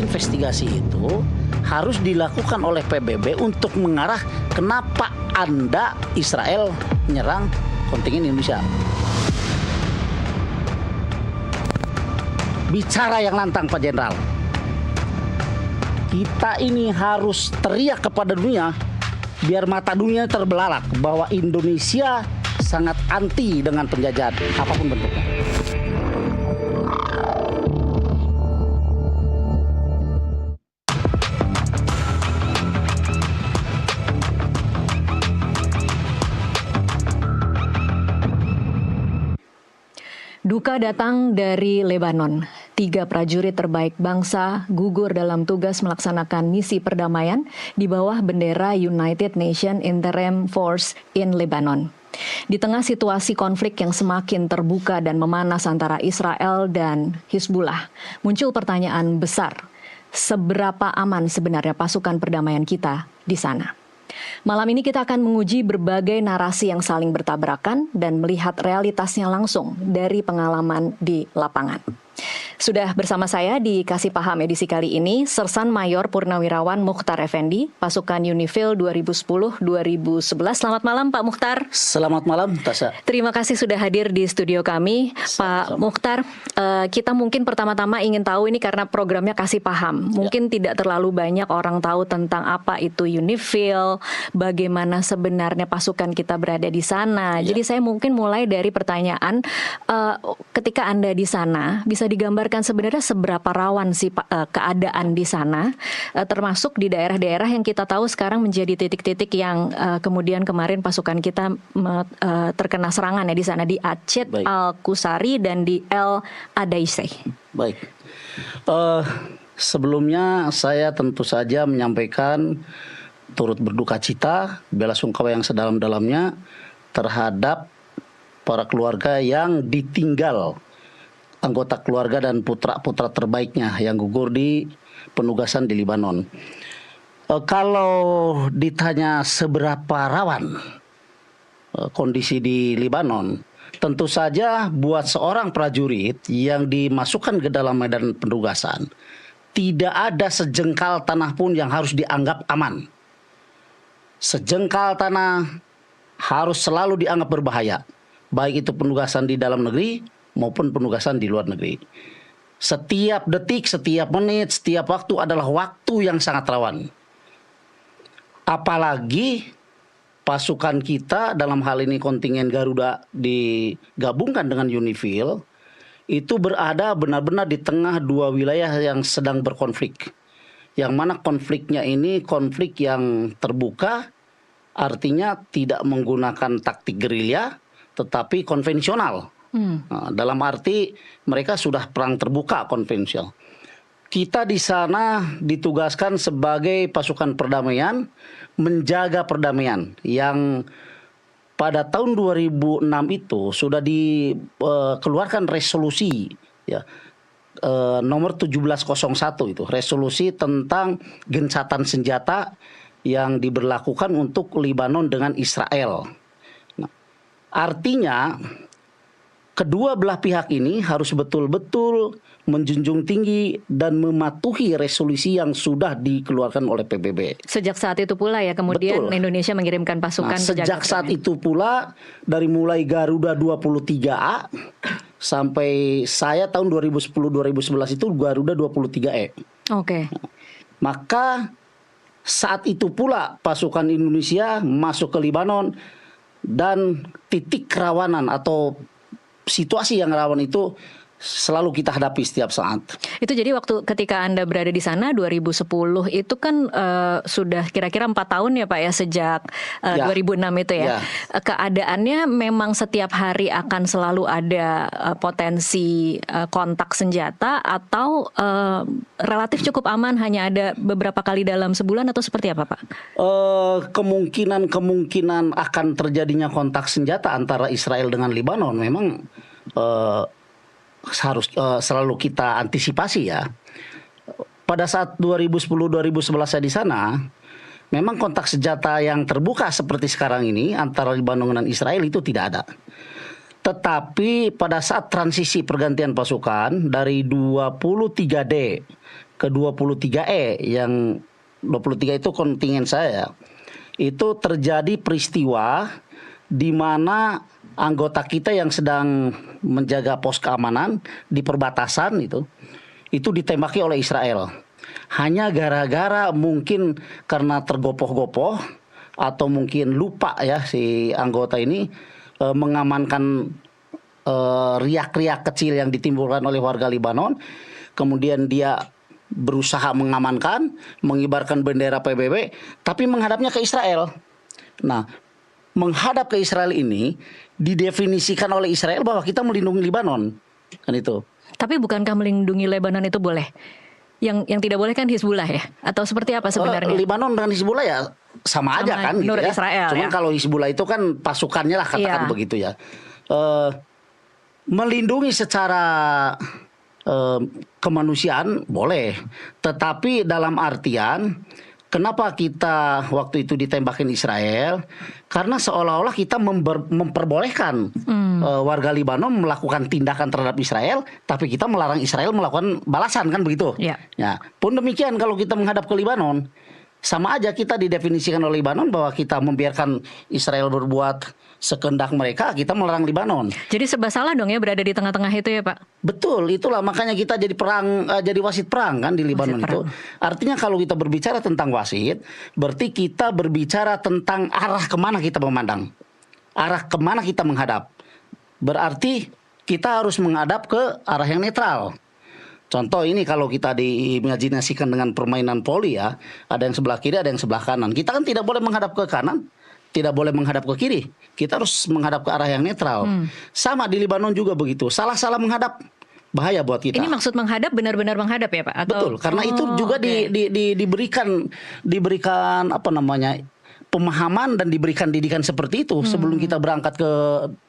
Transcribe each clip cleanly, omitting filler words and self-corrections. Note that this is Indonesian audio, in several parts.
investigasi itu harus dilakukan oleh PBB untuk mengarah kenapa Anda Israel menyerang kontingen Indonesia. Bicara yang lantang Pak Jenderal. Kita ini harus teriak kepada dunia biar mata dunia terbelalak bahwa Indonesia sangat anti dengan penjajahan apapun bentuknya. Duka datang dari Lebanon. 3 prajurit terbaik bangsa gugur dalam tugas melaksanakan misi perdamaian di bawah bendera United Nations Interim Force in Lebanon. Di tengah situasi konflik yang semakin terbuka dan memanas antara Israel dan Hizbullah, muncul pertanyaan besar, seberapa aman sebenarnya pasukan perdamaian kita di sana? Malam ini kita akan menguji berbagai narasi yang saling bertabrakan dan melihat realitasnya langsung dari pengalaman di lapangan. Sudah bersama saya di Kasih Paham edisi kali ini, Sersan Mayor Purnawirawan Mukhtar Effendi, pasukan Unifil 2010-2011. Selamat malam Pak Mukhtar. Selamat malam Tasya. Terima kasih sudah hadir di studio kami. Pak Mukhtar, kita mungkin pertama-tama ingin tahu ini karena programnya Kasih Paham. Mungkin tidak terlalu banyak orang tahu tentang apa itu Unifil, bagaimana sebenarnya pasukan kita berada di sana. Jadi saya mungkin mulai dari pertanyaan, ketika Anda di sana, bisa digambarkan sebenarnya seberapa rawan sih keadaan di sana, termasuk di daerah-daerah yang kita tahu sekarang menjadi titik-titik yang kemudian kemarin pasukan kita terkena serangan ya di sana, di Aceh, Al-Qusari dan di El Adaiseh. Baik. Sebelumnya saya tentu saja menyampaikan turut berduka cita, bela sungkawa yang sedalam-dalamnya terhadap para keluarga yang ditinggal anggota keluarga dan putra-putra terbaiknya yang gugur di penugasan di Lebanon. Kalau ditanya seberapa rawan kondisi di Lebanon, tentu saja buat seorang prajurit yang dimasukkan ke dalam medan penugasan, tidak ada sejengkal tanah pun yang harus dianggap aman. Sejengkal tanah harus selalu dianggap berbahaya, baik itu penugasan di dalam negeri maupun penugasan di luar negeri. Setiap detik, setiap menit, setiap waktu adalah waktu yang sangat rawan. Apalagi pasukan kita, dalam hal ini kontingen Garuda digabungkan dengan Unifil, itu berada benar-benar di tengah 2 wilayah yang sedang berkonflik. Yang mana konfliknya ini konflik yang terbuka, artinya tidak menggunakan taktik gerilya, tetapi konvensional. Nah, dalam arti mereka sudah perang terbuka konvensional. Kita di sana ditugaskan sebagai pasukan perdamaian, menjaga perdamaian yang pada tahun 2006 itu sudah dikeluarkan resolusi ya, nomor 1701 itu, resolusi tentang gencatan senjata yang diberlakukan untuk Lebanon dengan Israel. Nah, artinya kedua belah pihak ini harus betul-betul menjunjung tinggi dan mematuhi resolusi yang sudah dikeluarkan oleh PBB. Sejak saat itu pula ya kemudian Betul. Indonesia mengirimkan pasukan. Sejak saat itu pula dari mulai Garuda 23A sampai saya tahun 2010-2011 itu Garuda 23E. Oke. Maka saat itu pula pasukan Indonesia masuk ke Lebanon dan titik kerawanan atau situasi yang rawan itu selalu kita hadapi setiap saat. Itu jadi waktu ketika Anda berada di sana 2010 itu kan sudah kira-kira 4 tahun ya Pak ya sejak 2006 itu ya. Keadaannya memang setiap hari akan selalu ada potensi kontak senjata atau relatif cukup aman, hanya ada beberapa kali dalam sebulan atau seperti apa Pak? Kemungkinan akan terjadinya kontak senjata antara Israel dengan Lebanon memang harus selalu kita antisipasi ya. Pada saat 2010-2011 saya di sana, memang kontak senjata yang terbuka seperti sekarang ini antara Lebanon dan Israel itu tidak ada. Tetapi pada saat transisi pergantian pasukan dari 23D ke-23E yang 23 itu kontingen saya. Itu terjadi peristiwa di mana anggota kita yang sedang menjaga pos keamanan di perbatasan itu ditembaki oleh Israel. Hanya gara-gara mungkin karena tergopoh-gopoh atau mungkin lupa ya si anggota ini mengamankan riak-riak kecil yang ditimbulkan oleh warga Libanon. Kemudian dia berusaha mengamankan, mengibarkan bendera PBB, tapi menghadapnya ke Israel. Nah, menghadap ke Israel ini didefinisikan oleh Israel bahwa kita melindungi Libanon, kan itu. Tapi bukankah melindungi Lebanon itu boleh? Yang tidak boleh kan Hizbullah ya? Atau seperti apa sebenarnya? Libanon dengan Hizbullah ya sama aja kan, menurut gitu ya. Israel, Cuman ya? kalau Hizbullah itu kan pasukannya lah, katakan begitu ya. Melindungi secara kemanusiaan boleh, tetapi dalam artian kenapa kita waktu itu ditembakin Israel? Karena seolah-olah kita memperbolehkan warga Libanon melakukan tindakan terhadap Israel, tapi kita melarang Israel melakukan balasan, kan begitu? Ya. Ya, pun demikian kalau kita menghadap ke Libanon, sama aja kita didefinisikan oleh Libanon bahwa kita membiarkan Israel berbuat sekehendak mereka, kita melarang Libanon. Jadi serba salah dong ya berada di tengah-tengah itu ya Pak? Betul, itulah makanya kita jadi perang, jadi wasit perang kan di Libanon itu. Artinya kalau kita berbicara tentang wasit, berarti kita berbicara tentang arah kemana kita memandang, arah kemana kita menghadap. Berarti kita harus menghadap ke arah yang netral. Contoh ini kalau kita diimajinasikan dengan permainan voli ya, ada yang sebelah kiri, ada yang sebelah kanan. Kita kan tidak boleh menghadap ke kanan, tidak boleh menghadap ke kiri. Kita harus menghadap ke arah yang netral. Sama di Libanon juga begitu. Salah-salah menghadap bahaya buat kita. Ini maksud menghadap benar-benar menghadap ya Pak? Atau... Betul, karena itu juga diberikan apa namanya, pemahaman dan diberikan didikan seperti itu sebelum kita berangkat ke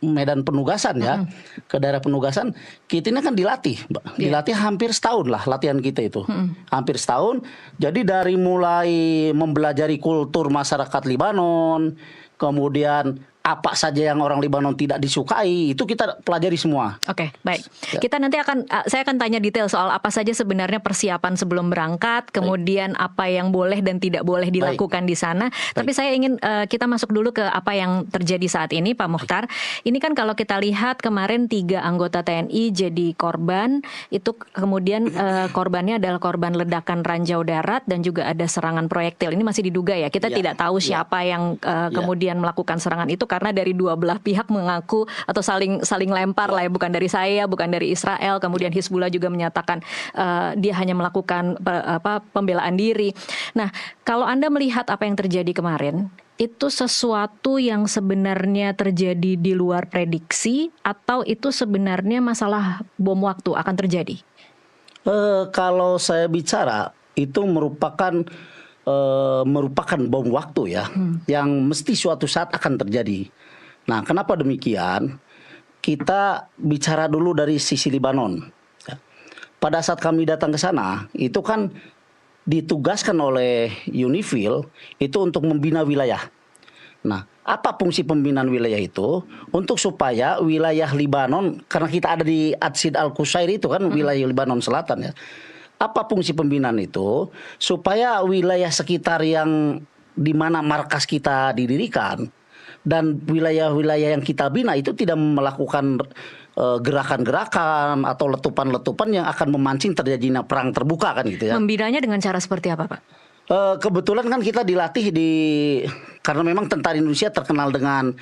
medan penugasan ya, ke daerah penugasan. Kita ini kan dilatih hampir setahun lah latihan kita itu, hampir setahun. Jadi dari mulai mempelajari kultur masyarakat Libanon, kemudian apa saja yang orang Libanon tidak disukai, itu kita pelajari semua. Oke, baik. Ya. Kita nanti saya akan tanya detail soal apa saja sebenarnya persiapan sebelum berangkat, kemudian apa yang boleh dan tidak boleh dilakukan di sana. Tapi saya ingin kita masuk dulu ke apa yang terjadi saat ini, Pak Mukhtar. Ini kan kalau kita lihat kemarin 3 anggota TNI jadi korban, itu kemudian korbannya adalah korban ledakan ranjau darat dan juga ada serangan proyektil. Ini masih diduga ya. Kita tidak tahu siapa yang kemudian melakukan serangan itu, karena dari dua belah pihak mengaku atau saling lempar lah ya, bukan dari saya, bukan dari Israel. Kemudian Hizbullah juga menyatakan dia hanya melakukan pembelaan diri. Nah, kalau Anda melihat apa yang terjadi kemarin, itu sesuatu yang sebenarnya terjadi di luar prediksi atau itu sebenarnya masalah bom waktu akan terjadi? Kalau saya bicara itu merupakan bom waktu ya, yang mesti suatu saat akan terjadi. Nah, kenapa demikian? Kita bicara dulu dari sisi Libanon. Pada saat kami datang ke sana, itu kan ditugaskan oleh UNIFIL itu untuk membina wilayah. Nah, apa fungsi pembinaan wilayah itu? Untuk supaya wilayah Libanon, karena kita ada di Atsid Al-Qusair itu kan wilayah Libanon Selatan ya. Apa fungsi pembinaan itu? Supaya wilayah sekitar yang di mana markas kita didirikan dan wilayah-wilayah yang kita bina itu tidak melakukan gerakan-gerakan atau letupan-letupan yang akan memancing terjadinya perang terbuka kan gitu ya. Membinanya dengan cara seperti apa, Pak? Kebetulan kan kita dilatih karena memang tentara Indonesia terkenal dengan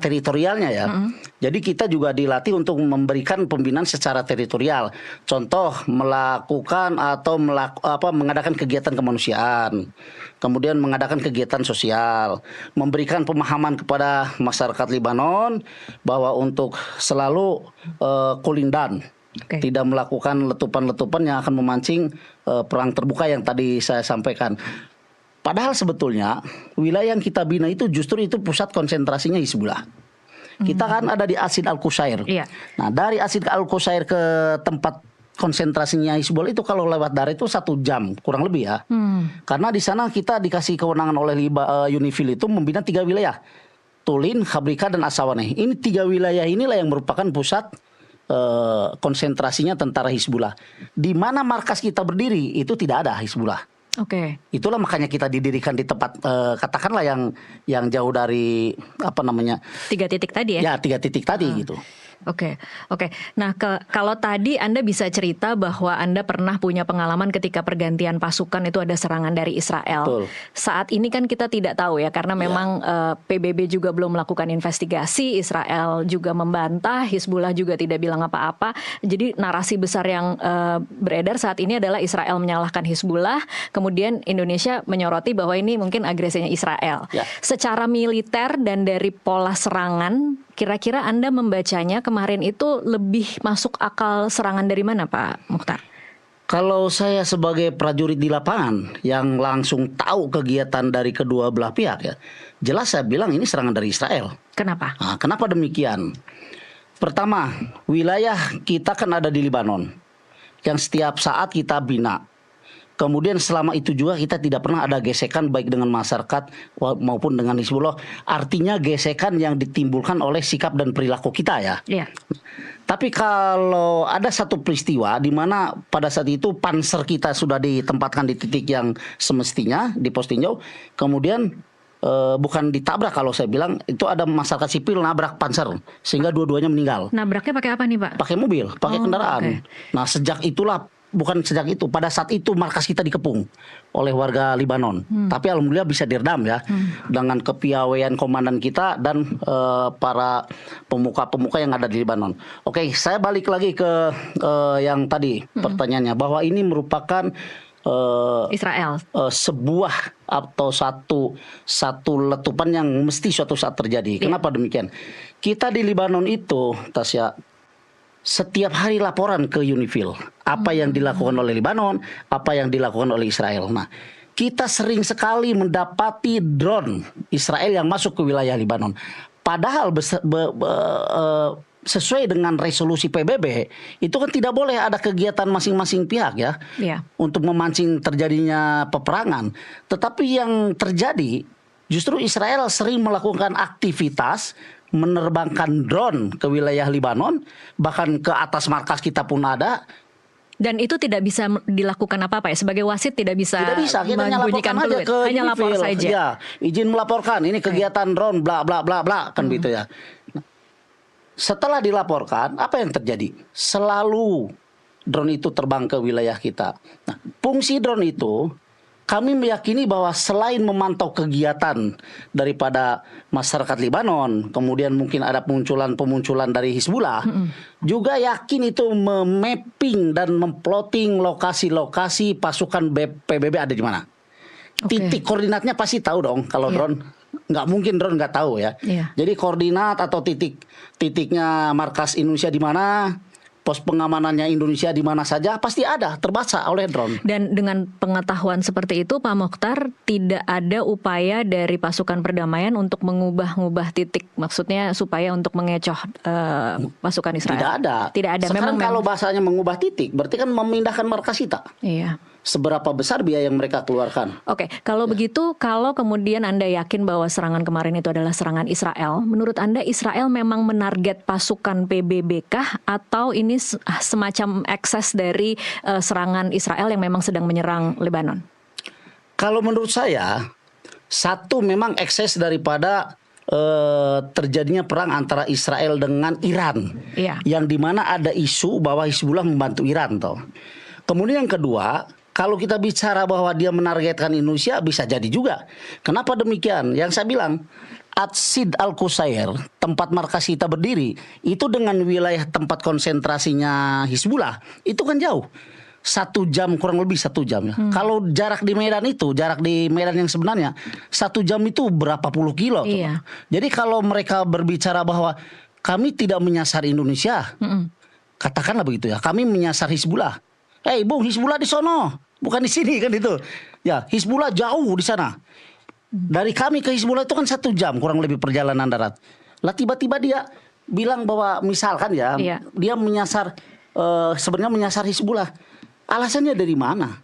teritorialnya ya. Jadi kita juga dilatih untuk memberikan pembinaan secara teritorial. Contoh melakukan atau mengadakan kegiatan kemanusiaan, kemudian mengadakan kegiatan sosial, memberikan pemahaman kepada masyarakat Libanon bahwa untuk selalu cooling down. Tidak melakukan letupan-letupan yang akan memancing perang terbuka yang tadi saya sampaikan. Padahal sebetulnya wilayah yang kita bina itu justru itu pusat konsentrasinya Hizbullah. Kita kan ada di Atsid Al-Qusair. Nah, dari Atsid Al-Qusair ke tempat konsentrasinya Hizbullah itu kalau lewat darat itu 1 jam kurang lebih ya. Karena di sana kita dikasih kewenangan oleh UNIFIL itu membina 3 wilayah. Tulin, Khabrika dan Asawaneh. Ini 3 wilayah inilah yang merupakan pusat konsentrasinya tentara Hizbullah. Di mana markas kita berdiri itu tidak ada Hizbullah. Oke. Itulah makanya kita didirikan di tempat katakanlah yang jauh dari 3 titik tadi ya? Ya 3 titik tadi gitu. Oke. Nah, kalau tadi Anda bisa cerita bahwa Anda pernah punya pengalaman ketika pergantian pasukan itu ada serangan dari Israel. Betul. Saat ini kan kita tidak tahu ya, karena memang PBB juga belum melakukan investigasi, Israel juga membantah, Hizbullah juga tidak bilang apa-apa. Jadi narasi besar yang beredar saat ini adalah Israel menyalahkan Hizbullah, kemudian Indonesia menyoroti bahwa ini mungkin agresinya Israel. Ya. Secara militer dan dari pola serangan, kira-kira Anda membacanya kemarin itu lebih masuk akal serangan dari mana, Pak Mukhtar? Kalau saya sebagai prajurit di lapangan yang langsung tahu kegiatan dari kedua belah pihak ya, jelas saya bilang ini serangan dari Israel. Kenapa? Nah, kenapa demikian? Pertama, wilayah kita kan ada di Lebanon, yang setiap saat kita bina. Kemudian selama itu juga kita tidak pernah ada gesekan baik dengan masyarakat maupun dengan Hizbullah. Artinya gesekan yang ditimbulkan oleh sikap dan perilaku kita ya. Iya. Tapi kalau ada satu peristiwa di mana pada saat itu panser kita sudah ditempatkan di titik yang semestinya di pos tinjau, kemudian bukan ditabrak, kalau saya bilang itu ada masyarakat sipil nabrak panser sehingga dua-duanya meninggal. Nabraknya pakai apa nih, Pak? Pakai mobil, pakai kendaraan. Okay. Nah, pada saat itu markas kita dikepung oleh warga Lebanon. Tapi alhamdulillah bisa diredam ya dengan kepiawaian komandan kita dan para pemuka-pemuka yang ada di Lebanon. Oke, saya balik lagi ke yang tadi pertanyaannya, bahwa ini merupakan Israel. Sebuah atau satu letupan yang mesti suatu saat terjadi. Kenapa demikian? Kita di Lebanon itu, Tasya, setiap hari laporan ke UNIFIL apa yang dilakukan oleh Lebanon, apa yang dilakukan oleh Israel. Nah, kita sering sekali mendapati drone Israel yang masuk ke wilayah Lebanon. Padahal sesuai dengan resolusi PBB itu kan tidak boleh ada kegiatan masing-masing pihak ya, untuk memancing terjadinya peperangan. Tetapi yang terjadi justru Israel sering melakukan aktivitas menerbangkan drone ke wilayah Lebanon, bahkan ke atas markas kita pun ada. Dan itu tidak bisa dilakukan apa-apa ya, sebagai wasit tidak bisa. Tidak bisa, kita hanya laporkan aja ke hanya lapor saja. Ya, izin melaporkan ini kegiatan drone bla bla bla bla kan gitu ya. Setelah dilaporkan, apa yang terjadi? Selalu drone itu terbang ke wilayah kita. Nah, fungsi drone itu kami meyakini bahwa selain memantau kegiatan daripada masyarakat Lebanon, kemudian mungkin ada pemunculan dari Hizbullah, juga yakin itu memapping dan memplotting lokasi-lokasi pasukan PBB ada di mana. Titik koordinatnya pasti tahu dong kalau drone. Nggak mungkin drone nggak tahu ya. Jadi koordinat atau titiknya markas Indonesia di mana, pos pengamanannya Indonesia di mana saja pasti ada, terbaca oleh drone. Dan dengan pengetahuan seperti itu, Pak Mukhtar, tidak ada upaya dari pasukan perdamaian untuk mengubah-ubah titik, maksudnya supaya untuk mengecoh pasukan Israel? Tidak ada. Sekarang kalau bahasanya mengubah titik, berarti kan memindahkan markas kita. Iya. Seberapa besar biaya yang mereka keluarkan? Oke, kalau begitu, kalau kemudian Anda yakin bahwa serangan kemarin itu adalah serangan Israel, menurut Anda Israel memang menarget pasukan PBB kah, atau ini semacam ekses dari serangan Israel yang memang sedang menyerang Lebanon? Kalau menurut saya, satu memang ekses daripada terjadinya perang antara Israel dengan Iran, yang dimana ada isu bahwa Hizbullah membantu Iran toh. Kemudian yang kedua, kalau kita bicara bahwa dia menargetkan Indonesia, bisa jadi juga. Kenapa demikian? Yang saya bilang, At-Sid Al-Qusair, tempat markas kita berdiri, itu dengan wilayah tempat konsentrasinya Hizbullah, itu kan jauh. 1 jam, kurang lebih 1 jam ya. Kalau jarak di Medan yang sebenarnya 1 jam itu berapa puluh kilo. Iya. Jadi kalau mereka berbicara bahwa kami tidak menyasar Indonesia, katakanlah begitu ya, kami menyasar Hizbullah. Bung, Hizbullah di sono, bukan di sini kan itu. Ya, Hizbullah jauh di sana. Dari kami ke Hizbullah itu kan 1 jam kurang lebih perjalanan darat. Lah tiba-tiba dia bilang bahwa misalkan ya, dia menyasar sebenarnya menyasar Hizbullah. Alasannya dari mana?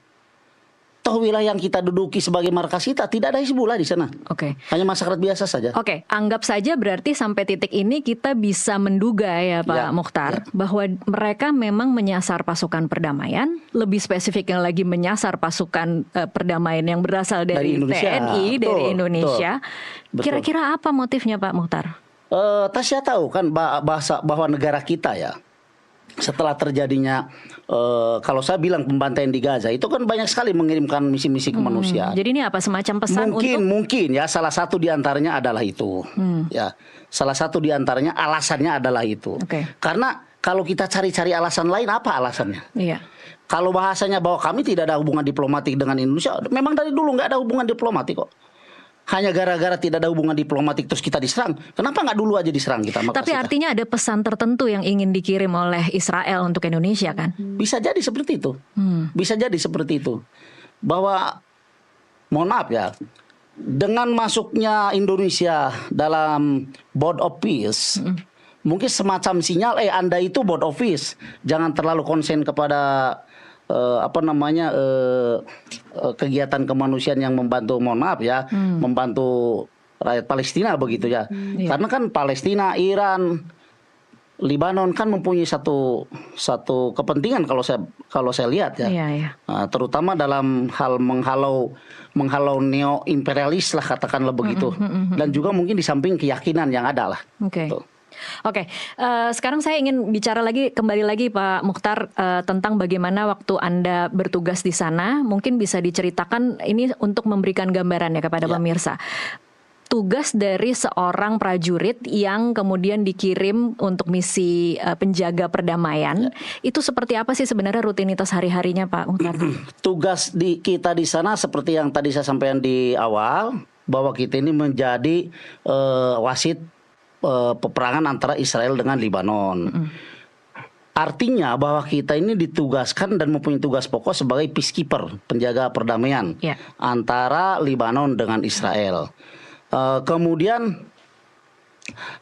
toh wilayah yang kita duduki sebagai markas kita tidak ada Hizbullah di sana. Oke. Hanya masyarakat biasa saja. Oke, anggap saja berarti sampai titik ini kita bisa menduga ya Pak Mokhtar bahwa mereka memang menyasar pasukan perdamaian, lebih spesifiknya lagi menyasar pasukan perdamaian yang berasal dari TNI, dari Indonesia. Kira-kira apa motifnya Pak Mokhtar? Tasya tahu kan bahwa negara kita ya, setelah terjadinya kalau saya bilang pembantaian di Gaza itu kan banyak sekali mengirimkan misi-misi kemanusiaan. Jadi ini apa, semacam pesan mungkin ya, salah satu diantaranya adalah itu. Ya, salah satu diantaranya alasannya adalah itu. Karena kalau kita cari-cari alasan lain, apa alasannya? Iya. Kalau bahasanya bahwa kami tidak ada hubungan diplomatik dengan Indonesia, memang dari dulu nggak ada hubungan diplomatik kok. Hanya gara-gara tidak ada hubungan diplomatik terus kita diserang. Kenapa nggak dulu aja diserang kita? Tapi artinya ada pesan tertentu yang ingin dikirim oleh Israel untuk Indonesia kan? Bisa jadi seperti itu. Bisa jadi seperti itu. Bahwa, mohon maaf ya, dengan masuknya Indonesia dalam Board of Peace, mungkin semacam sinyal, Anda itu Board of Peace, jangan terlalu konsen kepada kegiatan kemanusiaan yang membantu, mohon maaf ya, membantu rakyat Palestina begitu ya. Karena kan Palestina, Iran, Lebanon kan mempunyai satu kepentingan kalau saya lihat ya. Terutama dalam hal menghalau neo imperialis lah, katakanlah begitu. Dan juga mungkin di samping keyakinan yang ada lah. Oke, sekarang saya ingin bicara kembali lagi Pak Mokhtar tentang bagaimana waktu Anda bertugas di sana. Mungkin bisa diceritakan ini untuk memberikan gambaran ya kepada pemirsa. Tugas dari seorang prajurit yang kemudian dikirim untuk misi penjaga perdamaian, itu seperti apa sih sebenarnya rutinitas hari-harinya Pak Mokhtar? Tugas kita di sana seperti yang tadi saya sampaikan di awal, bahwa kita ini menjadi wasit peperangan antara Israel dengan Lebanon. Artinya bahwa kita ini ditugaskan dan mempunyai tugas pokok sebagai peacekeeper, penjaga perdamaian antara Lebanon dengan Israel. Kemudian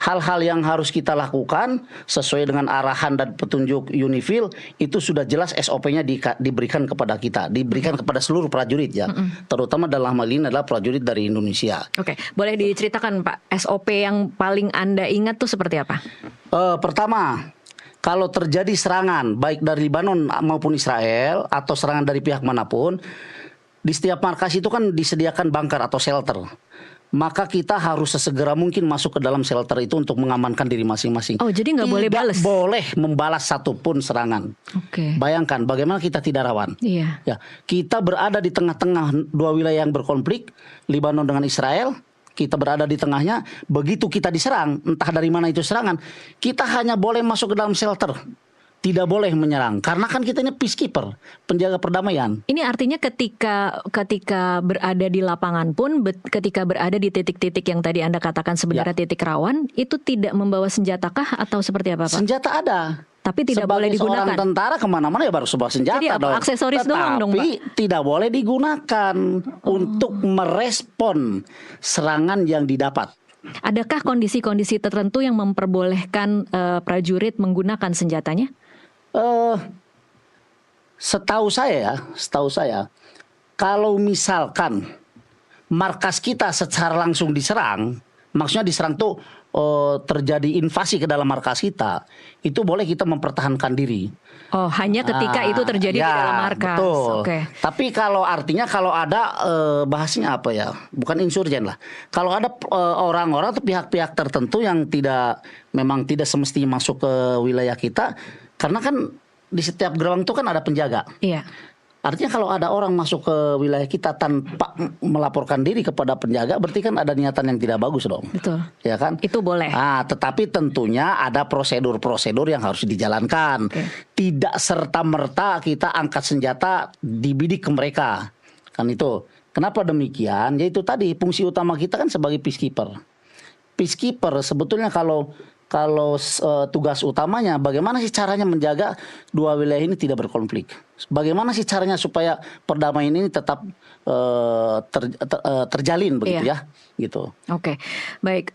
hal-hal yang harus kita lakukan sesuai dengan arahan dan petunjuk UNIFIL itu sudah jelas SOP-nya diberikan kepada kita, diberikan kepada seluruh prajurit ya, terutama dalam hal ini adalah prajurit dari Indonesia. Oke, boleh diceritakan Pak, SOP yang paling Anda ingat tuh seperti apa? Pertama, kalau terjadi serangan baik dari Lebanon maupun Israel atau serangan dari pihak manapun, di setiap markas itu kan disediakan bunker atau shelter. Maka kita harus sesegera mungkin masuk ke dalam shelter itu untuk mengamankan diri masing-masing. Oh, jadi nggak boleh balas? Tidak boleh membalas satupun serangan. Bayangkan bagaimana kita tidak rawan. Ya, kita berada di tengah-tengah dua wilayah yang berkonflik, Lebanon dengan Israel. Kita berada di tengahnya. Begitu kita diserang, entah dari mana itu serangan, kita hanya boleh masuk ke dalam shelter. Tidak boleh menyerang, karena kan kita ini peacekeeper, penjaga perdamaian. Ini artinya ketika berada di lapangan pun, ketika berada di titik-titik yang tadi Anda katakan sebenarnya titik rawan, itu tidak membawa senjatakah atau seperti apa Pak? Senjata ada, tapi tidak boleh digunakan. Sebagai seorang tentara kemana-mana ya baru sebuah senjata. Jadi apa? Dong. Aksesoris doang dong Pak? Tapi tidak boleh digunakan untuk merespon serangan yang didapat. Adakah kondisi-kondisi tertentu yang memperbolehkan prajurit menggunakan senjatanya? Setahu saya, kalau misalkan markas kita secara langsung diserang, maksudnya diserang tuh terjadi invasi ke dalam markas kita, itu boleh kita mempertahankan diri. Oh, hanya ketika itu terjadi di dalam markas. Betul. Tapi kalau artinya kalau ada bahasnya apa ya? Bukan insurgen lah. Kalau ada orang-orang atau pihak-pihak tertentu yang memang tidak semestinya masuk ke wilayah kita, karena kan di setiap gerbang itu kan ada penjaga. Iya. Artinya kalau ada orang masuk ke wilayah kita tanpa melaporkan diri kepada penjaga, berarti kan ada niatan yang tidak bagus dong. Betul. Ya kan? Itu boleh. Tetapi tentunya ada prosedur-prosedur yang harus dijalankan. Tidak serta-merta kita angkat senjata dibidik ke mereka. Kan itu. Kenapa demikian? Yaitu tadi fungsi utama kita kan sebagai peacekeeper. Peacekeeper sebetulnya kalau tugas utamanya bagaimana sih caranya menjaga dua wilayah ini tidak berkonflik. Bagaimana sih caranya supaya perdamaian ini tetap terjalin begitu ya, gitu. Oke, baik.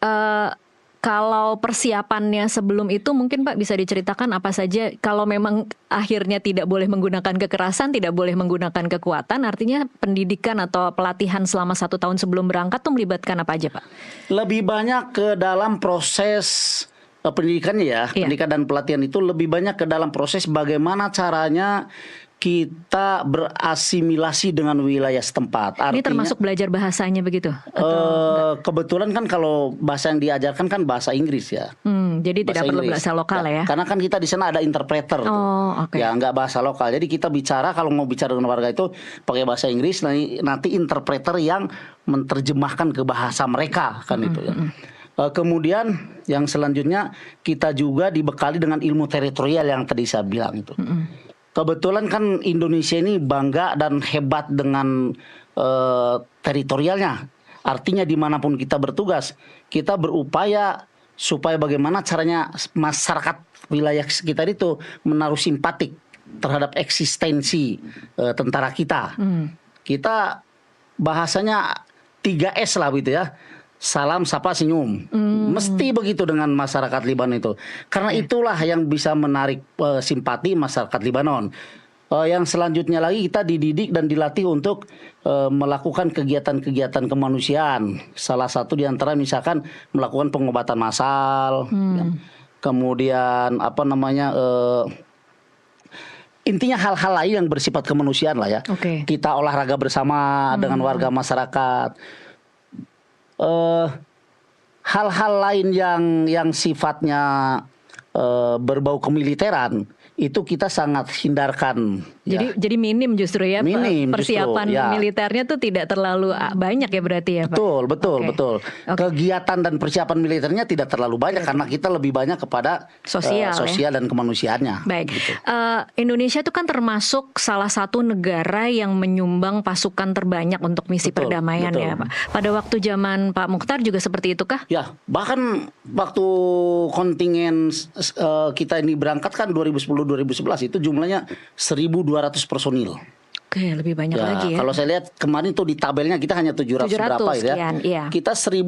Kalau persiapannya sebelum itu mungkin Pak bisa diceritakan apa saja kalau memang akhirnya tidak boleh menggunakan kekerasan, tidak boleh menggunakan kekuatan, artinya pendidikan atau pelatihan selama 1 tahun sebelum berangkat tuh melibatkan apa aja Pak? Lebih banyak ke dalam proses pendidikannya ya, Iya. pendidikan dan pelatihan itu lebih banyak ke dalam proses bagaimana caranya kita berasimilasi dengan wilayah setempat. Ini termasuk belajar bahasanya begitu? Kebetulan kan kalau bahasa yang diajarkan kan bahasa Inggris ya. Jadi tidak perlu bahasa lokal ya? Karena kan kita di sana ada interpreter tuh. Oke. Ya nggak bahasa lokal. Jadi kita bicara kalau mau bicara dengan warga itu pakai bahasa Inggris. Nanti interpreter yang menerjemahkan ke bahasa mereka kan itu ya. Kemudian yang selanjutnya kita juga dibekali dengan ilmu teritorial yang tadi saya bilang itu. Kebetulan kan Indonesia ini bangga dan hebat dengan teritorialnya. Artinya dimanapun kita bertugas, kita berupaya supaya bagaimana caranya masyarakat wilayah sekitar itu menaruh simpatik terhadap eksistensi tentara kita. Kita bahasanya 3S lah gitu ya. Salam, sapa, senyum. Mesti begitu dengan masyarakat Libanon itu. Karena itulah yang bisa menarik simpati masyarakat Libanon. Yang selanjutnya lagi kita dididik dan dilatih untuk melakukan kegiatan-kegiatan kemanusiaan. Salah satu di antara misalkan melakukan pengobatan massal. Ya. Kemudian intinya hal-hal lain yang bersifat kemanusiaan lah ya. Kita olahraga bersama dengan warga masyarakat. Hal-hal lain yang sifatnya berbau kemiliteran itu kita sangat hindarkan. Jadi minim justru ya, minim persiapan justru, ya. Militernya tuh tidak terlalu banyak ya berarti ya Pak? Betul. Kegiatan dan persiapan militernya tidak terlalu banyak karena kita lebih banyak kepada sosial dan kemanusiaannya. Baik, gitu. Indonesia itu kan termasuk salah satu negara yang menyumbang pasukan terbanyak untuk misi perdamaian ya Pak. Pada waktu zaman Pak Muchtar juga seperti itu kah? Ya, bahkan waktu kontingen kita ini berangkat kan 2010-2011 itu jumlahnya 1.200 personil. Oke, lebih banyak lagi ya. Kalau saya lihat kemarin tuh di tabelnya kita hanya 700 berapa ya. Iya. Kita 1.200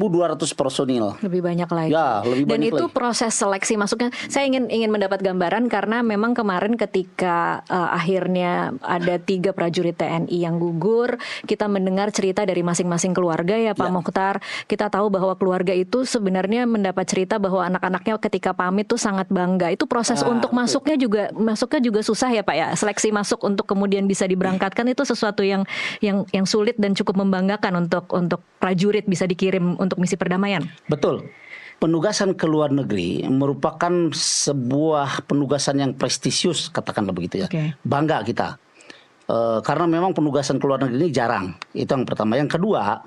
personil. Lebih banyak lagi. Ya, lebih Dan banyak itu lagi. proses seleksi masuknya. Saya ingin mendapat gambaran karena memang kemarin ketika akhirnya ada 3 prajurit TNI yang gugur, kita mendengar cerita dari masing-masing keluarga ya Pak Muchtar. Kita tahu bahwa keluarga itu sebenarnya mendapat cerita bahwa anak-anaknya ketika pamit tuh sangat bangga. Itu proses untuk masuknya juga susah ya Pak ya. Seleksi masuk untuk kemudian bisa diberangkat kan itu sesuatu yang sulit dan cukup membanggakan untuk prajurit bisa dikirim untuk misi perdamaian. Betul. Penugasan ke luar negeri merupakan sebuah penugasan yang prestisius, katakanlah begitu ya. Bangga kita. Karena memang penugasan ke luar negeri ini jarang. Itu yang pertama. Yang kedua,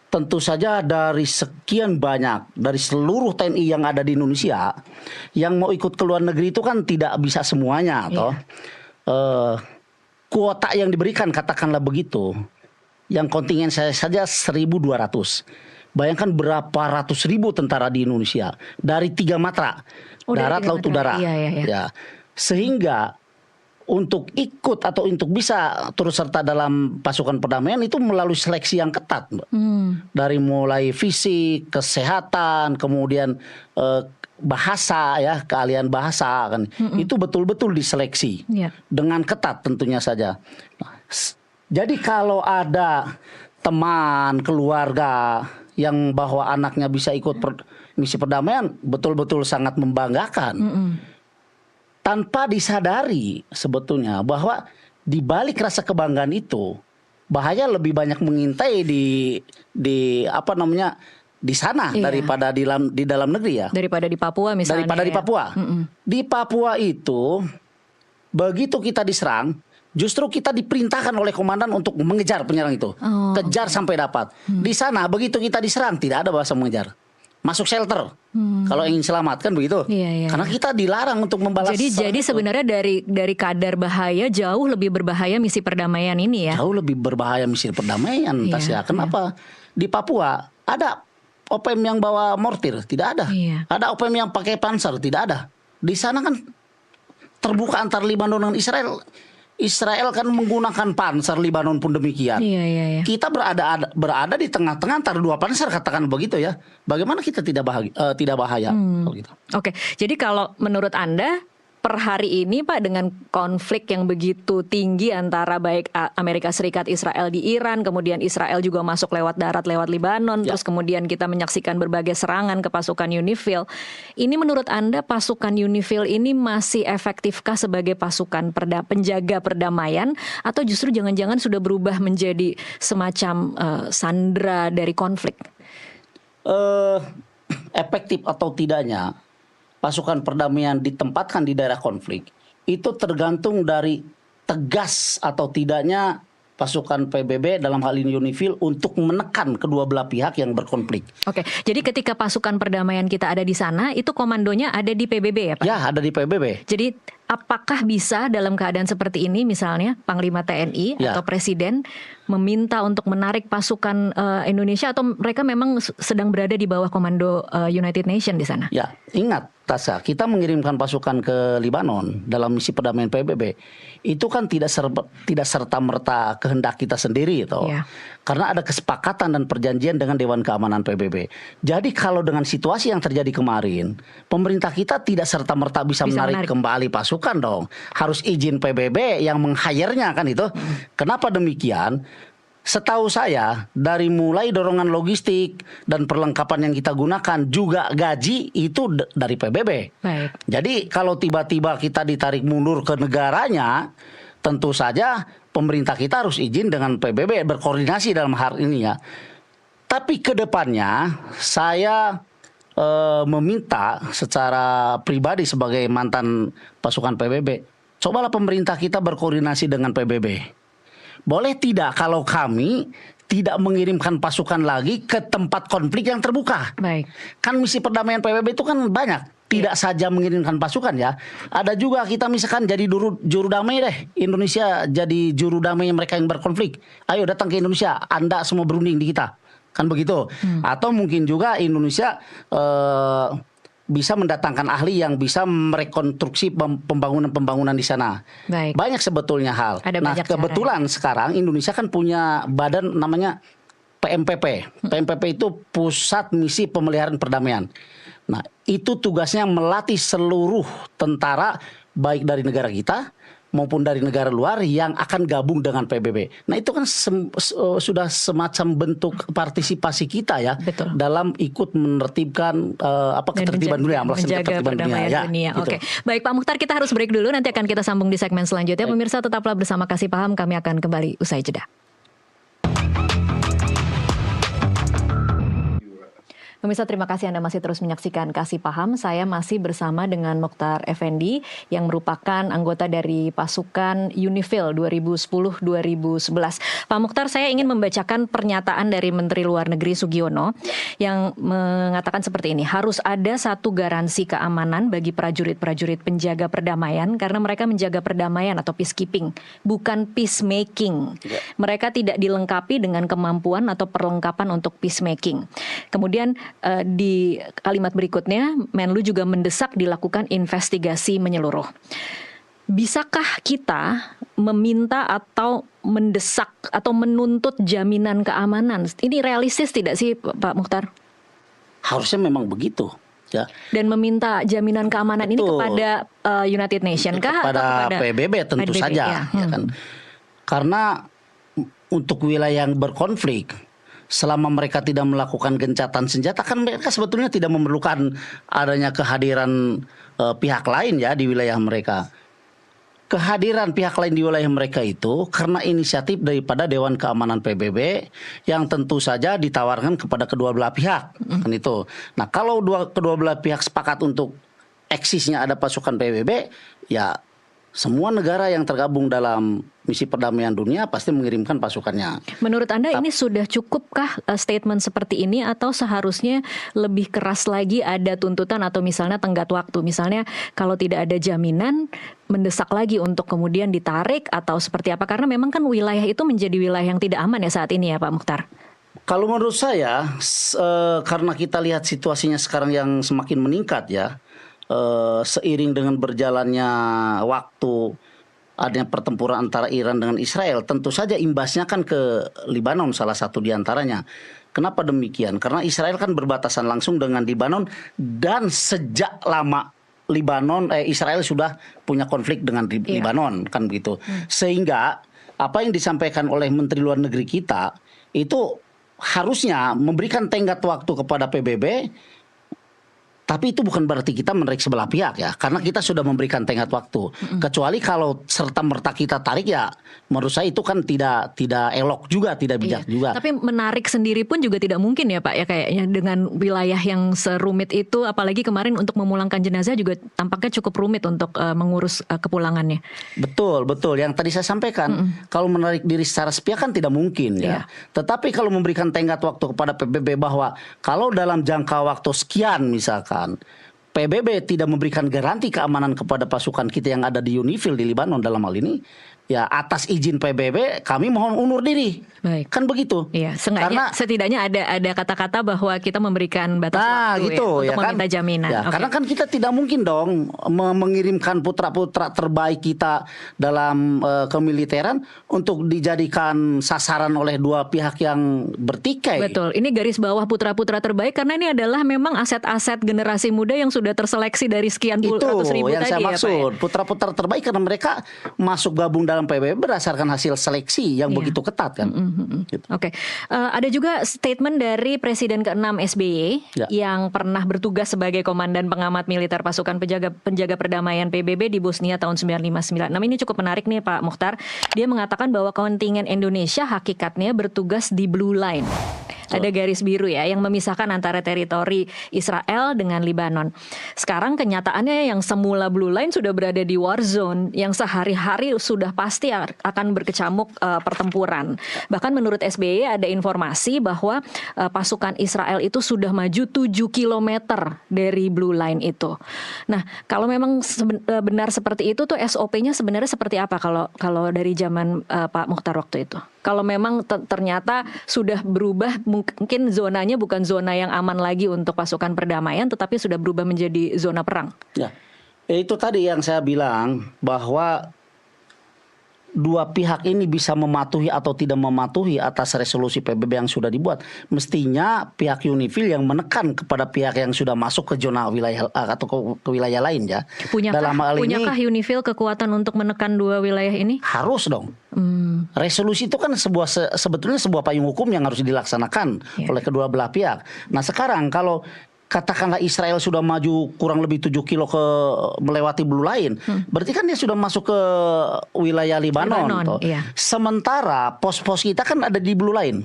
tentu saja dari sekian banyak, dari seluruh TNI yang ada di Indonesia, yang mau ikut ke luar negeri itu kan tidak bisa semuanya. Kuota yang diberikan katakanlah begitu, yang kontingen saya saja 1.200. Bayangkan berapa ratus ribu tentara di Indonesia dari 3 matra, darat, laut, udara. Ya. Sehingga untuk ikut atau untuk bisa turut serta dalam pasukan perdamaian itu melalui seleksi yang ketat, Mbak. Dari mulai fisik, kesehatan, kemudian bahasa ya, keahlian bahasa kan. Itu betul-betul diseleksi dengan ketat tentunya saja. Jadi kalau ada teman, keluarga yang bahwa anaknya bisa ikut misi perdamaian, betul-betul sangat membanggakan. Tanpa disadari sebetulnya bahwa di balik rasa kebanggaan itu bahaya lebih banyak mengintai di sana daripada di dalam negeri ya. Daripada di Papua misalnya. Daripada di Papua. Di Papua itu begitu kita diserang, justru kita diperintahkan oleh komandan untuk mengejar penyerang itu. Kejar sampai dapat. Di sana begitu kita diserang tidak ada bahasa mengejar. Masuk shelter. Kalau ingin selamat kan begitu. Karena kita dilarang untuk membalas. Jadi sebenarnya dari kadar bahaya jauh lebih berbahaya misi perdamaian ini ya. Jauh lebih berbahaya misi perdamaian, Tasya. Kenapa? Di Papua ada OPM yang bawa mortir, tidak ada. Ada OPM yang pakai panser, tidak ada. Di sana kan terbuka antara Lebanon dengan Israel. Israel kan menggunakan panser, Lebanon pun demikian. Iya, iya, iya. Kita berada di tengah-tengah antara dua panser, katakan begitu ya. Bagaimana kita tidak bahaya kalau gitu. Oke, jadi kalau menurut Anda per hari ini Pak, dengan konflik yang begitu tinggi antara baik Amerika Serikat, Israel di Iran, kemudian Israel juga masuk lewat darat, lewat Lebanon, terus kemudian kita menyaksikan berbagai serangan ke pasukan UNIFIL. Ini menurut Anda pasukan UNIFIL ini masih efektifkah sebagai pasukan penjaga perdamaian, atau justru jangan-jangan sudah berubah menjadi semacam sandera dari konflik? Efektif atau tidaknya pasukan perdamaian ditempatkan di daerah konflik itu tergantung dari tegas atau tidaknya pasukan PBB dalam hal ini UNIFIL untuk menekan kedua belah pihak yang berkonflik. Oke, jadi ketika pasukan perdamaian kita ada di sana, itu komandonya ada di PBB ya Pak? Ya, ada di PBB. Jadi apakah bisa dalam keadaan seperti ini misalnya Panglima TNI atau Presiden meminta untuk menarik pasukan Indonesia, atau mereka memang sedang berada di bawah komando United Nation di sana? Ya, ingat Tasya, kita mengirimkan pasukan ke Lebanon dalam misi perdamaian PBB. Itu kan tidak serta-merta kehendak kita sendiri toh. Ya. Karena ada kesepakatan dan perjanjian dengan Dewan Keamanan PBB. Jadi kalau dengan situasi yang terjadi kemarin, pemerintah kita tidak serta-merta bisa menarik kembali pasukan dong. Harus izin PBB yang meng-hire-nya kan itu. Kenapa demikian? Setahu saya dari mulai dorongan logistik dan perlengkapan yang kita gunakan juga gaji itu dari PBB. Baik. Jadi kalau tiba-tiba kita ditarik mundur ke negaranya, tentu saja pemerintah kita harus izin dengan PBB, berkoordinasi dalam hal ini ya. Tapi ke depannya saya meminta secara pribadi sebagai mantan pasukan PBB, cobalah pemerintah kita berkoordinasi dengan PBB. Boleh tidak kalau kami tidak mengirimkan pasukan lagi ke tempat konflik yang terbuka? Baik. Kan misi perdamaian PBB itu kan banyak. Tidak saja mengirimkan pasukan ya. Ada juga kita misalkan jadi juru damai deh. Indonesia jadi juru damai mereka yang berkonflik. Ayo datang ke Indonesia. Anda semua berunding di kita. Kan begitu. Atau mungkin juga Indonesia bisa mendatangkan ahli yang bisa merekonstruksi pembangunan di sana. Baik. Banyak sebetulnya hal. Nah, kebetulan sekarang Indonesia kan punya badan namanya PMPP. PMPP itu Pusat Misi Pemeliharaan Perdamaian. Nah, itu tugasnya melatih seluruh tentara baik dari negara kita maupun dari negara luar yang akan gabung dengan PBB. Nah, itu kan sudah semacam bentuk partisipasi kita ya. Betul. Dalam ikut menertibkan ketertiban dunia, menjaga perdamaian dunia. Gitu. Oke. Baik Pak Mukhtar, kita harus break dulu, nanti akan kita sambung di segmen selanjutnya. Baik. Pemirsa tetaplah bersama Kasih Paham, kami akan kembali usai jeda. Pemirsa, terima kasih Anda masih terus menyaksikan Kasih Paham. Saya masih bersama dengan Mokhtar Effendi yang merupakan anggota dari pasukan UNIFIL 2010-2011. Pak Mokhtar, saya ingin membacakan pernyataan dari Menteri Luar Negeri Sugiono yang mengatakan seperti ini. Harus ada satu garansi keamanan bagi prajurit-prajurit penjaga perdamaian karena mereka menjaga perdamaian atau peacekeeping, bukan peacemaking. Mereka tidak dilengkapi dengan kemampuan atau perlengkapan untuk peacemaking. Kemudian di kalimat berikutnya, Menlu juga mendesak dilakukan investigasi menyeluruh. Bisakah kita meminta atau mendesak atau menuntut jaminan keamanan? Ini realistis tidak sih Pak Mukhtar? Harusnya memang begitu. Ya. Dan meminta jaminan keamanan itu ini kepada United Nation kah? Kepada PBB tentu PBB, saja. Ya kan? Karena untuk wilayah yang berkonflik, selama mereka tidak melakukan gencatan senjata, kan mereka sebetulnya tidak memerlukan adanya kehadiran pihak lain ya di wilayah mereka. Kehadiran pihak lain di wilayah mereka itu karena inisiatif daripada Dewan Keamanan PBB yang tentu saja ditawarkan kepada kedua belah pihak. Kan itu. Nah, kalau kedua belah pihak sepakat untuk eksisnya ada pasukan PBB, ya semua negara yang tergabung dalam misi perdamaian dunia pasti mengirimkan pasukannya. Menurut Anda ini sudah cukupkah statement seperti ini, atau seharusnya lebih keras lagi ada tuntutan atau misalnya tenggat waktu? Misalnya kalau tidak ada jaminan, mendesak lagi untuk kemudian ditarik atau seperti apa? Karena memang kan wilayah itu menjadi wilayah yang tidak aman ya saat ini ya Pak Mukhtar. Kalau menurut saya, karena kita lihat situasinya sekarang yang semakin meningkat ya, seiring dengan berjalannya waktu, adanya pertempuran antara Iran dengan Israel, tentu saja imbasnya kan ke Lebanon salah satu diantaranya. Kenapa demikian? Karena Israel kan berbatasan langsung dengan Lebanon dan sejak lama Israel sudah punya konflik dengan Lebanon kan begitu. Sehingga apa yang disampaikan oleh Menteri Luar Negeri kita itu harusnya memberikan tenggat waktu kepada PBB. Tapi itu bukan berarti kita menarik sebelah pihak ya, karena kita sudah memberikan tenggat waktu. Kecuali kalau serta-merta kita tarik ya, menurut saya itu kan tidak elok juga, tidak bijak juga. Tapi menarik sendiri pun juga tidak mungkin ya Pak ya, kayaknya dengan wilayah yang serumit itu, apalagi kemarin untuk memulangkan jenazah juga tampaknya cukup rumit untuk mengurus kepulangannya. Betul. Yang tadi saya sampaikan, kalau menarik diri secara sepihak kan tidak mungkin ya. Tetapi kalau memberikan tenggat waktu kepada PBB bahwa kalau dalam jangka waktu sekian misalkan PBB tidak memberikan garansi keamanan kepada pasukan kita yang ada di UNIFIL di Lebanon dalam hal ini, ya atas izin PBB kami mohon undur diri. Baik. Kan begitu. Iya, setidaknya ada kata-kata bahwa kita memberikan batas waktu gitu, untuk meminta kan? jaminan. Ya, karena kan kita tidak mungkin dong mengirimkan putra-putra terbaik kita dalam kemiliteran untuk dijadikan sasaran oleh dua pihak yang bertikai. Betul. Ini garis bawah putra-putra terbaik karena ini adalah memang aset-aset generasi muda yang sudah terseleksi dari sekian ratus ribu yang tadi saya ya, maksud. Pak, ya? Putra-putra terbaik karena mereka masuk gabung dalam PBB berdasarkan hasil seleksi yang begitu ketat kan. Gitu. Oke. Ada juga statement dari Presiden ke-6 SBY yang pernah bertugas sebagai Komandan Pengamat Militer Pasukan Penjaga Perdamaian PBB di Bosnia tahun 1959. Ini cukup menarik nih Pak Mukhtar. Dia mengatakan bahwa kontingen Indonesia hakikatnya bertugas di Blue Line. Ada garis biru ya yang memisahkan antara teritori Israel dengan Lebanon. Sekarang kenyataannya yang semula Blue Line sudah berada di war zone yang sehari-hari sudah pasti akan berkecamuk pertempuran. Bahkan menurut SBY ada informasi bahwa pasukan Israel itu sudah maju 7 kilometer dari Blue Line itu. Nah, kalau memang benar seperti itu tuh SOP-nya sebenarnya seperti apa kalau dari zaman Pak Mukhtar waktu itu? Kalau memang ternyata sudah berubah, mungkin zonanya bukan zona yang aman lagi untuk pasukan perdamaian, tetapi sudah berubah menjadi zona perang. Ya, itu tadi yang saya bilang bahwa dua pihak ini bisa mematuhi atau tidak mematuhi atas resolusi PBB yang sudah dibuat. Mestinya pihak UNIFIL yang menekan kepada pihak yang sudah masuk ke zona wilayah atau ke wilayah lain ya. Punyakah UNIFIL kekuatan untuk menekan dua wilayah ini? Harus dong. Resolusi itu kan sebetulnya sebuah payung hukum yang harus dilaksanakan oleh kedua belah pihak. Nah sekarang kalau katakanlah Israel sudah maju kurang lebih 7 kilo melewati Blue Line, berarti kan dia sudah masuk ke wilayah Lebanon. Iya. Sementara pos-pos kita kan ada di Blue Line.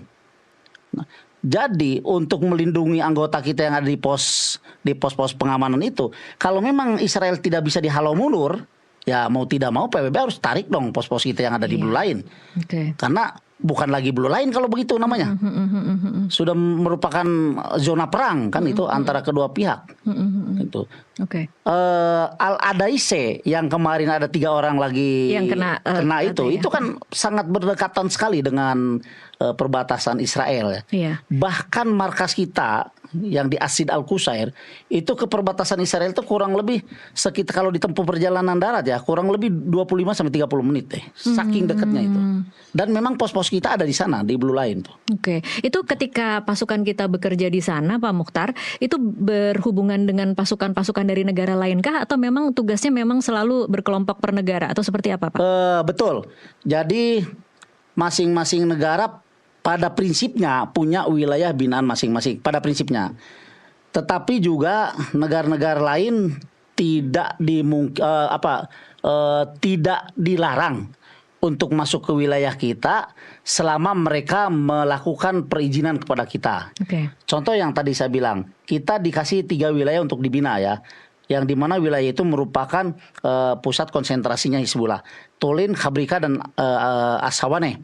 Nah, jadi untuk melindungi anggota kita yang ada di pos-pos pengamanan itu, kalau memang Israel tidak bisa dihalau mundur, ya mau tidak mau PBB harus tarik dong pos-pos kita yang ada di Blue Line. Karena bukan lagi Blue Line kalau begitu namanya. Sudah merupakan zona perang kan itu antara kedua pihak. Gitu. Al-Adaise yang kemarin ada 3 orang lagi yang kena itu kan sangat berdekatan sekali dengan perbatasan Israel. Bahkan markas kita yang di Asid Al-Qusair itu ke perbatasan Israel itu kurang lebih sekitar kalau ditempuh perjalanan darat ya kurang lebih 25 sampai 30 menit deh. Saking dekatnya itu. Dan memang pos-pos kita ada di sana di Blue Line tuh. Itu ketika pasukan kita bekerja di sana Pak Mukhtar, itu berhubungan dengan pasukan-pasukan dari negara lainkah atau memang tugasnya memang selalu berkelompok per negara atau seperti apa Pak? Betul. Jadi masing-masing negara pada prinsipnya punya wilayah binaan masing-masing pada prinsipnya. Tetapi juga negara-negara lain tidak dilarang untuk masuk ke wilayah kita selama mereka melakukan perizinan kepada kita. Contoh yang tadi saya bilang, kita dikasih 3 wilayah untuk dibina ya. Yang dimana wilayah itu merupakan pusat konsentrasinya Hizbullah. Tolin, Khabrika dan As-Sawaneh.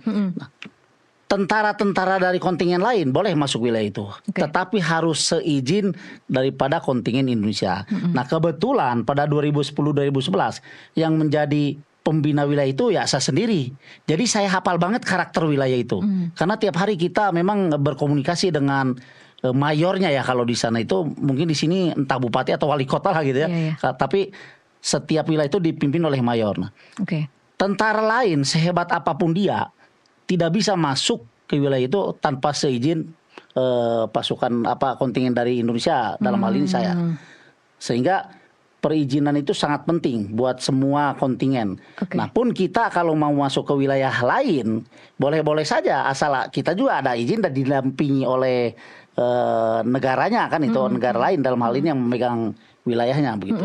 Tentara-tentara dari kontingen lain boleh masuk wilayah itu, tetapi harus seizin daripada kontingen Indonesia. Nah kebetulan pada 2010-2011 yang menjadi pembina wilayah itu ya saya sendiri. Jadi saya hafal banget karakter wilayah itu, karena tiap hari kita memang berkomunikasi dengan mayornya ya kalau di sana itu mungkin di sini entah bupati atau wali kota lah gitu ya. Tapi setiap wilayah itu dipimpin oleh mayor. tentara lain sehebat apapun dia tidak bisa masuk ke wilayah itu tanpa seizin pasukan kontingen dari Indonesia dalam hal ini saya. Sehingga perizinan itu sangat penting buat semua kontingen. Oke. Nah pun kita kalau mau masuk ke wilayah lain boleh-boleh saja asal kita juga ada izin dan didampingi oleh negaranya kan itu negara lain dalam hal ini yang memegang wilayahnya begitu.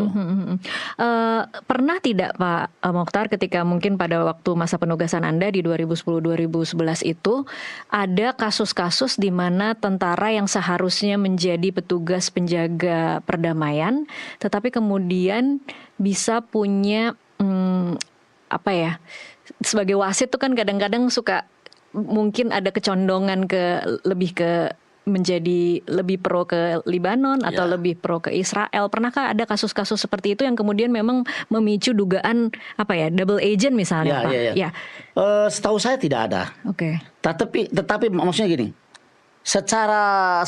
Pernah tidak Pak Mokhtar ketika mungkin pada waktu masa penugasan Anda di 2010-2011 itu ada kasus-kasus di mana tentara yang seharusnya menjadi petugas penjaga perdamaian tetapi kemudian bisa punya sebagai wasit tuh kan kadang-kadang suka mungkin ada kecondongan lebih ke menjadi lebih pro ke Lebanon atau lebih pro ke Israel. Pernahkah ada kasus-kasus seperti itu yang kemudian memang memicu dugaan double agent misalnya, Pak? Ya. Setahu saya tidak ada. Oke. Tetapi maksudnya gini, secara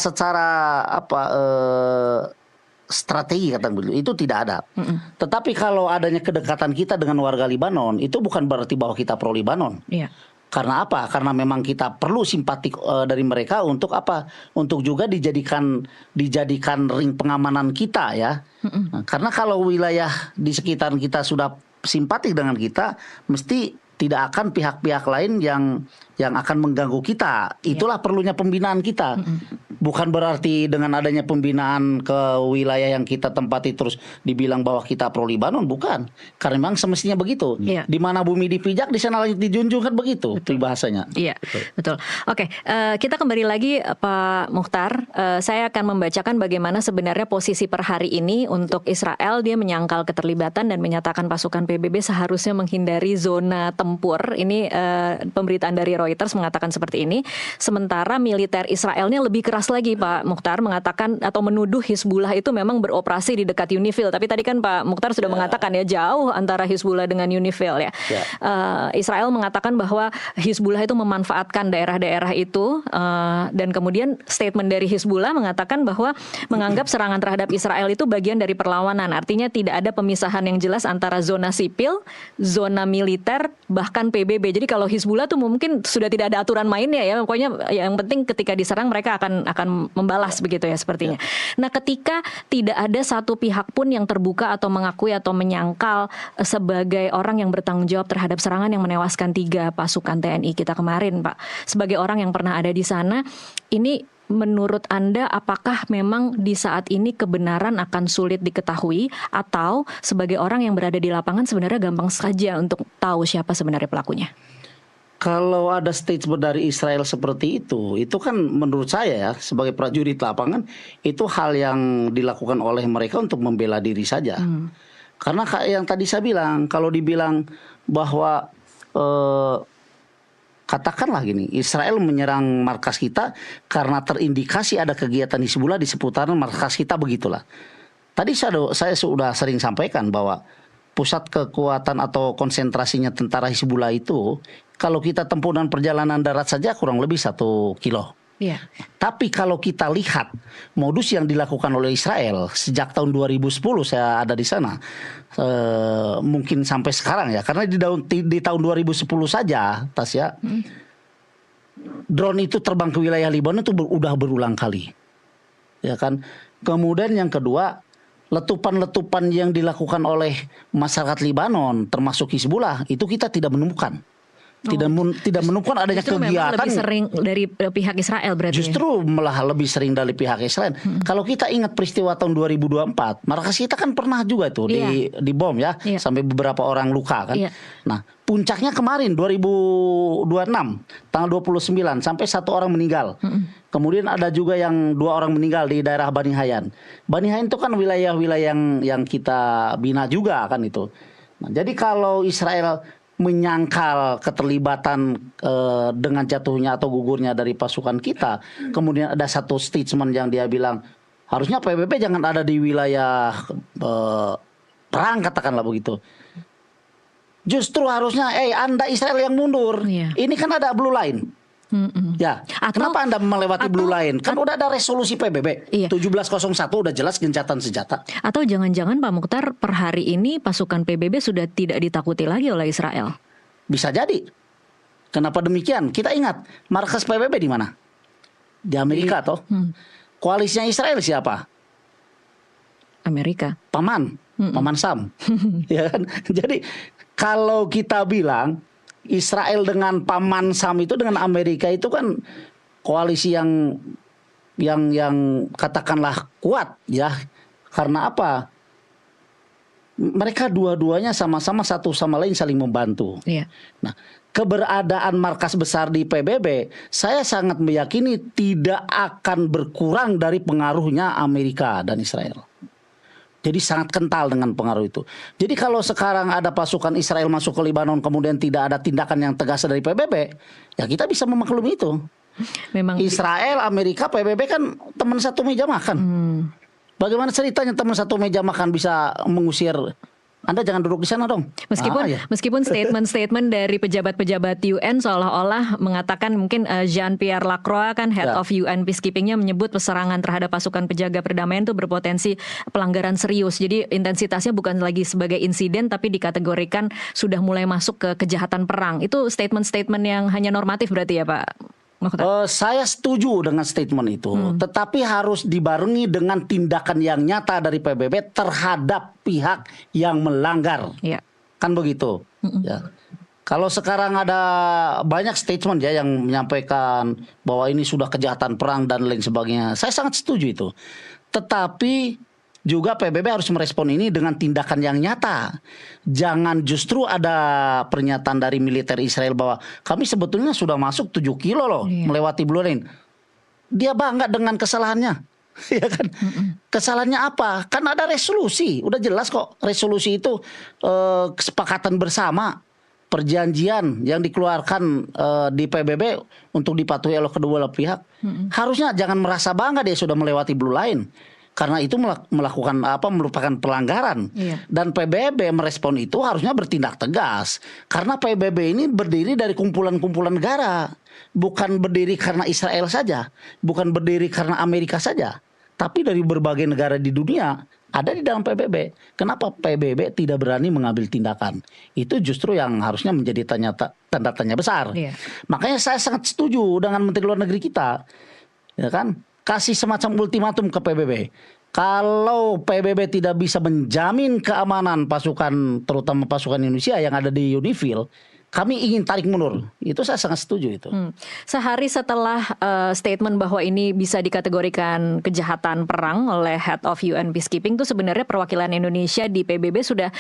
strategi kata begitu itu tidak ada. Tetapi kalau adanya kedekatan kita dengan warga Libanon itu bukan berarti bahwa kita pro Libanon. Iya. Karena apa? Karena memang kita perlu simpatik dari mereka untuk apa? Untuk juga dijadikan ring pengamanan kita ya. Nah, karena kalau wilayah di sekitar kita sudah simpatik dengan kita, mesti tidak akan pihak-pihak lain yang akan mengganggu kita. Itulah perlunya pembinaan kita. Bukan berarti dengan adanya pembinaan ke wilayah yang kita tempati terus dibilang bahwa kita pro Libanon, bukan. Karena memang semestinya begitu. Di mana bumi dipijak, di sana langit dijunjung, kan begitu bahasanya. Iya, betul. Oke, kita kembali lagi Pak Mokhtar. Saya akan membacakan bagaimana sebenarnya posisi per hari ini untuk Israel. Dia menyangkal keterlibatan dan menyatakan pasukan PBB seharusnya menghindari zona tempur. Ini pemberitaan dari Reuters mengatakan seperti ini. Sementara militer Israelnya lebih keras lagi Pak Mokhtar, mengatakan atau menuduh Hizbullah itu memang beroperasi di dekat Unifil. Tapi tadi kan Pak Mokhtar sudah mengatakan ya jauh antara Hizbullah dengan Unifil ya. Israel mengatakan bahwa Hizbullah itu memanfaatkan daerah-daerah itu dan kemudian statement dari Hizbullah mengatakan bahwa menganggap serangan terhadap Israel itu bagian dari perlawanan. Artinya tidak ada pemisahan yang jelas antara zona sipil, zona militer, bahkan PBB. Jadi kalau Hizbullah tuh mungkin sudah tidak ada aturan mainnya ya. Pokoknya yang penting ketika diserang mereka akan membalas begitu ya sepertinya. Nah, ketika tidak ada satu pihak pun yang terbuka atau mengakui atau menyangkal sebagai orang yang bertanggung jawab terhadap serangan yang menewaskan 3 pasukan TNI kita kemarin, Pak. Sebagai orang yang pernah ada di sana, ini menurut Anda apakah memang di saat ini kebenaran akan sulit diketahui atau sebagai orang yang berada di lapangan sebenarnya gampang saja untuk tahu siapa sebenarnya pelakunya? Kalau ada statement dari Israel seperti itu kan menurut saya ya sebagai prajurit lapangan itu hal yang dilakukan oleh mereka untuk membela diri saja. Karena yang tadi saya bilang, kalau dibilang bahwa katakanlah gini, Israel menyerang markas kita karena terindikasi ada kegiatan Hizbullah di seputaran markas kita, begitulah. Tadi saya sudah sering sampaikan bahwa pusat kekuatan atau konsentrasinya tentara Hizbullah itu kalau kita tempuh dengan perjalanan darat saja kurang lebih 1 kilo. Tapi kalau kita lihat modus yang dilakukan oleh Israel sejak tahun 2010 saya ada di sana, mungkin sampai sekarang ya, karena di tahun 2010 saja, Tasya, drone itu terbang ke wilayah Libanon itu udah berulang kali, ya kan. Kemudian yang kedua, letupan-letupan yang dilakukan oleh masyarakat Libanon termasuk Hizbullah itu kita tidak menemukan. Tidak menemukan adanya kegiatan. Lebih sering dari pihak Israel berarti. Justru malah lebih sering dari pihak Israel. Kalau kita ingat peristiwa tahun 2024, markas kita kan pernah juga tuh di bom ya, sampai beberapa orang luka kan. Nah, puncaknya kemarin 2026 tanggal 29 sampai 1 orang meninggal. Kemudian ada juga yang 2 orang meninggal di daerah Bani Hayyan. Bani Hayyan itu kan wilayah-wilayah yang kita bina juga kan itu. Nah, jadi kalau Israel menyangkal keterlibatan dengan jatuhnya atau gugurnya dari pasukan kita, kemudian ada satu statement yang dia bilang harusnya PBB jangan ada di wilayah perang, katakanlah begitu. Justru harusnya Anda Israel yang mundur. Ini kan ada blue line. Ya, kenapa Anda melewati blue line? Kan udah ada resolusi PBB 1701 udah jelas gencatan senjata. Atau jangan-jangan Pak Mokhtar per hari ini pasukan PBB sudah tidak ditakuti lagi oleh Israel? Bisa jadi. Kenapa demikian? Kita ingat markas PBB di mana? Di Amerika toh. Koalisinya Israel siapa? Amerika. Paman Sam. Ya kan? Jadi kalau kita bilang Israel dengan Paman Sam itu dengan Amerika itu kan koalisi yang katakanlah kuat ya. Karena apa? Mereka dua-duanya sama-sama satu sama lain saling membantu. Iya. Nah, keberadaan markas besar di PBB, saya sangat meyakini tidak akan berkurang dari pengaruhnya Amerika dan Israel. Jadi sangat kental dengan pengaruh itu. Jadi kalau sekarang ada pasukan Israel masuk ke Lebanon kemudian tidak ada tindakan yang tegas dari PBB, ya kita bisa memaklumi itu. Memang Israel, Amerika, PBB kan teman satu meja makan. Bagaimana ceritanya teman satu meja makan bisa mengusir Anda jangan duduk di sana dong. Meskipun statement-statement dari pejabat-pejabat UN seolah-olah mengatakan mungkin Jean-Pierre Lacroix kan head of UN peacekeeping-nya menyebut serangan terhadap pasukan penjaga perdamaian itu berpotensi pelanggaran serius. Jadi intensitasnya bukan lagi sebagai insiden tapi dikategorikan sudah mulai masuk ke kejahatan perang. Itu statement-statement yang hanya normatif berarti ya Pak? Saya setuju dengan statement itu, tetapi harus dibarengi dengan tindakan yang nyata dari PBB terhadap pihak yang melanggar, kan begitu. Ya. Kalau sekarang ada banyak statement ya yang menyampaikan bahwa ini sudah kejahatan perang dan lain sebagainya, saya sangat setuju itu. Tetapi juga PBB harus merespon ini dengan tindakan yang nyata. Jangan justru ada pernyataan dari militer Israel bahwa kami sebetulnya sudah masuk 7 kilo loh melewati Blue Line. Dia bangga dengan kesalahannya. Ya kan? Kesalahannya apa? Kan ada resolusi. Udah jelas kok resolusi itu kesepakatan bersama. Perjanjian yang dikeluarkan di PBB untuk dipatuhi oleh kedua belah pihak. Harusnya jangan merasa bangga dia sudah melewati Blue Line. Karena itu merupakan pelanggaran. Dan PBB merespon itu harusnya bertindak tegas. Karena PBB ini berdiri dari kumpulan-kumpulan negara. Bukan berdiri karena Israel saja. Bukan berdiri karena Amerika saja. Tapi dari berbagai negara di dunia ada di dalam PBB. Kenapa PBB tidak berani mengambil tindakan? Itu justru yang harusnya menjadi tanda tanya besar. Makanya saya sangat setuju dengan Menteri Luar Negeri kita. Ya kan? Kasih semacam ultimatum ke PBB. Kalau PBB tidak bisa menjamin keamanan pasukan, terutama pasukan Indonesia yang ada di UNIFIL, kami ingin tarik mundur. Itu saya sangat setuju itu. Sehari setelah statement bahwa ini bisa dikategorikan kejahatan perang oleh Head of UN Peacekeeping, itu sebenarnya perwakilan Indonesia di PBB sudah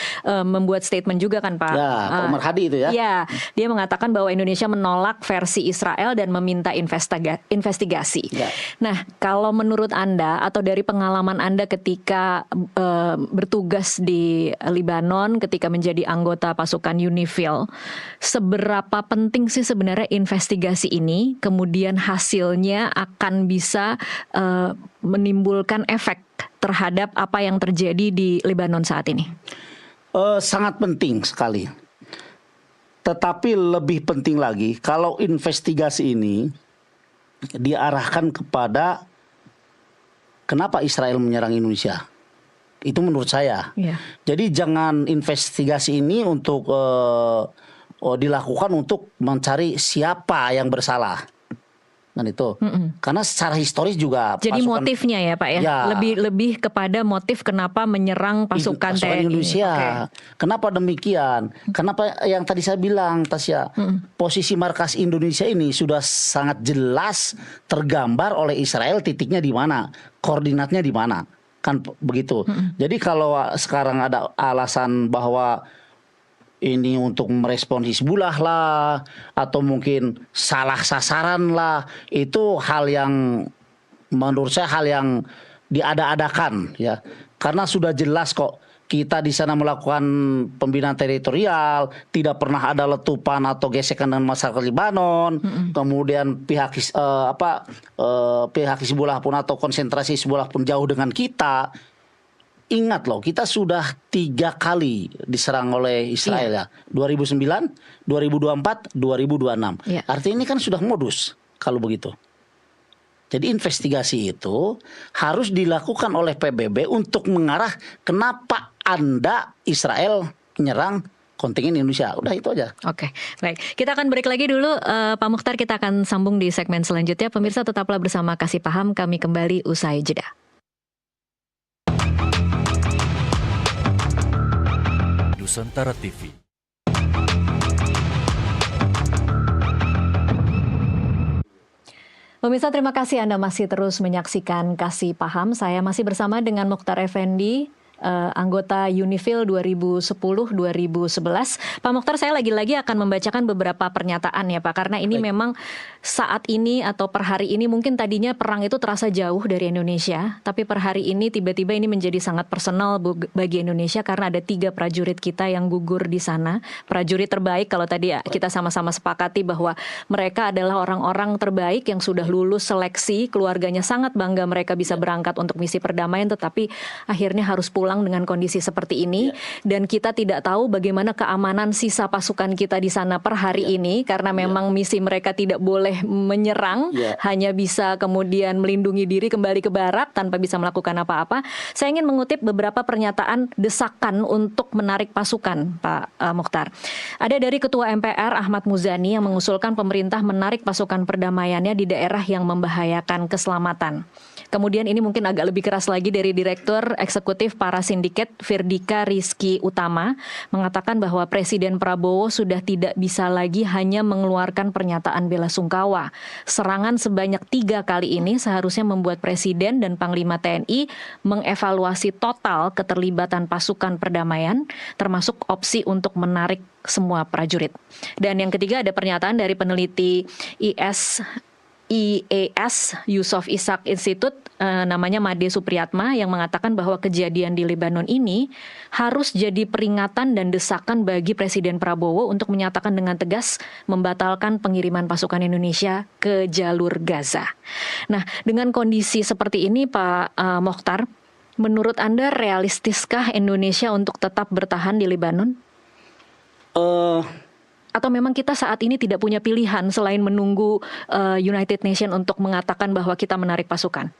membuat statement juga kan Pak? Ya, Pak Umar Hadi itu ya. Ya, dia mengatakan bahwa Indonesia menolak versi Israel dan meminta investigasi. Nah, kalau menurut Anda atau dari pengalaman Anda ketika bertugas di Lebanon, ketika menjadi anggota pasukan UNIFIL, seberapa penting sih sebenarnya investigasi ini kemudian hasilnya akan bisa menimbulkan efek terhadap apa yang terjadi di Lebanon saat ini? Sangat penting sekali. Tetapi lebih penting lagi kalau investigasi ini diarahkan kepada kenapa Israel menyerang Indonesia. Itu menurut saya. Jadi jangan investigasi ini untuk dilakukan untuk mencari siapa yang bersalah. Kan itu. Karena secara historis juga jadi motifnya ya Pak ya. Lebih kepada motif kenapa menyerang pasukan TNI Indonesia. Kenapa demikian? Kenapa yang tadi saya bilang Tasya, posisi markas Indonesia ini sudah sangat jelas tergambar oleh Israel, titiknya di mana, koordinatnya di mana. Kan begitu. Jadi kalau sekarang ada alasan bahwa ini untuk merespon Hizbullah lah, atau mungkin salah sasaran lah, itu hal yang menurut saya hal yang diada-adakan ya. Karena sudah jelas kok kita di sana melakukan pembinaan teritorial, tidak pernah ada letupan atau gesekan dengan masyarakat Lebanon. Kemudian pihak Hizbullah pun atau konsentrasi Hizbullah pun jauh dengan kita. Ingat loh, kita sudah 3 kali diserang oleh Israel ya. 2009, 2024, 2026. Artinya ini kan sudah modus kalau begitu. Jadi investigasi itu harus dilakukan oleh PBB untuk mengarah kenapa Anda Israel menyerang kontingen Indonesia. Udah itu aja. Oke, baik. Kita akan break lagi dulu, Pak Mukhtar. Kita akan sambung di segmen selanjutnya. Pemirsa tetaplah bersama Kasih Paham. Kami kembali usai jeda. Nusantara TV. Pemirsa, terima kasih Anda masih terus menyaksikan Kasih Paham. Saya masih bersama dengan Mokhtar Effendi, anggota Unifil 2010-2011. Pak Mokhtar, saya lagi-lagi akan membacakan beberapa pernyataan ya Pak, karena ini memang saat ini atau per hari ini mungkin tadinya perang itu terasa jauh dari Indonesia, tapi per hari ini tiba-tiba ini menjadi sangat personal bagi Indonesia karena ada 3 prajurit kita yang gugur di sana. Prajurit terbaik, kalau tadi kita sama-sama sepakati bahwa mereka adalah orang-orang terbaik yang sudah lulus seleksi, keluarganya sangat bangga mereka bisa berangkat untuk misi perdamaian, tetapi akhirnya harus pulang dengan kondisi seperti ini, dan kita tidak tahu bagaimana keamanan sisa pasukan kita di sana per hari ini karena memang misi mereka tidak boleh menyerang, hanya bisa kemudian melindungi diri kembali ke barak tanpa bisa melakukan apa-apa. Saya ingin mengutip beberapa pernyataan desakan untuk menarik pasukan, Pak Mokhtar. Ada dari Ketua MPR Ahmad Muzani yang mengusulkan pemerintah menarik pasukan perdamaiannya di daerah yang membahayakan keselamatan. Kemudian ini mungkin agak lebih keras lagi dari Direktur Eksekutif Para Sindiket Firdika Rizky Utama mengatakan bahwa Presiden Prabowo sudah tidak bisa lagi hanya mengeluarkan pernyataan bela sungkawa. Serangan sebanyak 3 kali ini seharusnya membuat Presiden dan Panglima TNI mengevaluasi total keterlibatan pasukan perdamaian, termasuk opsi untuk menarik semua prajurit. Dan yang ketiga ada pernyataan dari peneliti IAS Yusof Ishak Institute, namanya Made Supriyatma, yang mengatakan bahwa kejadian di Lebanon ini harus jadi peringatan dan desakan bagi Presiden Prabowo untuk menyatakan dengan tegas membatalkan pengiriman pasukan Indonesia ke jalur Gaza. Nah, dengan kondisi seperti ini Pak Mokhtar, menurut Anda realistiskah Indonesia untuk tetap bertahan di Lebanon? Atau memang kita saat ini tidak punya pilihan selain menunggu United Nations untuk mengatakan bahwa kita menarik pasukan?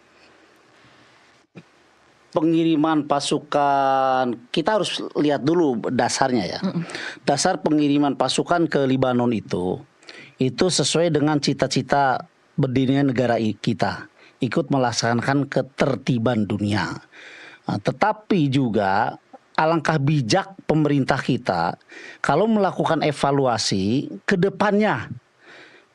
Pengiriman pasukan, kita harus lihat dulu dasarnya ya. Dasar pengiriman pasukan ke Lebanon itu sesuai dengan cita-cita berdirinya negara kita, ikut melaksanakan ketertiban dunia. Nah, tetapi juga alangkah bijak pemerintah kita kalau melakukan evaluasi ke depannya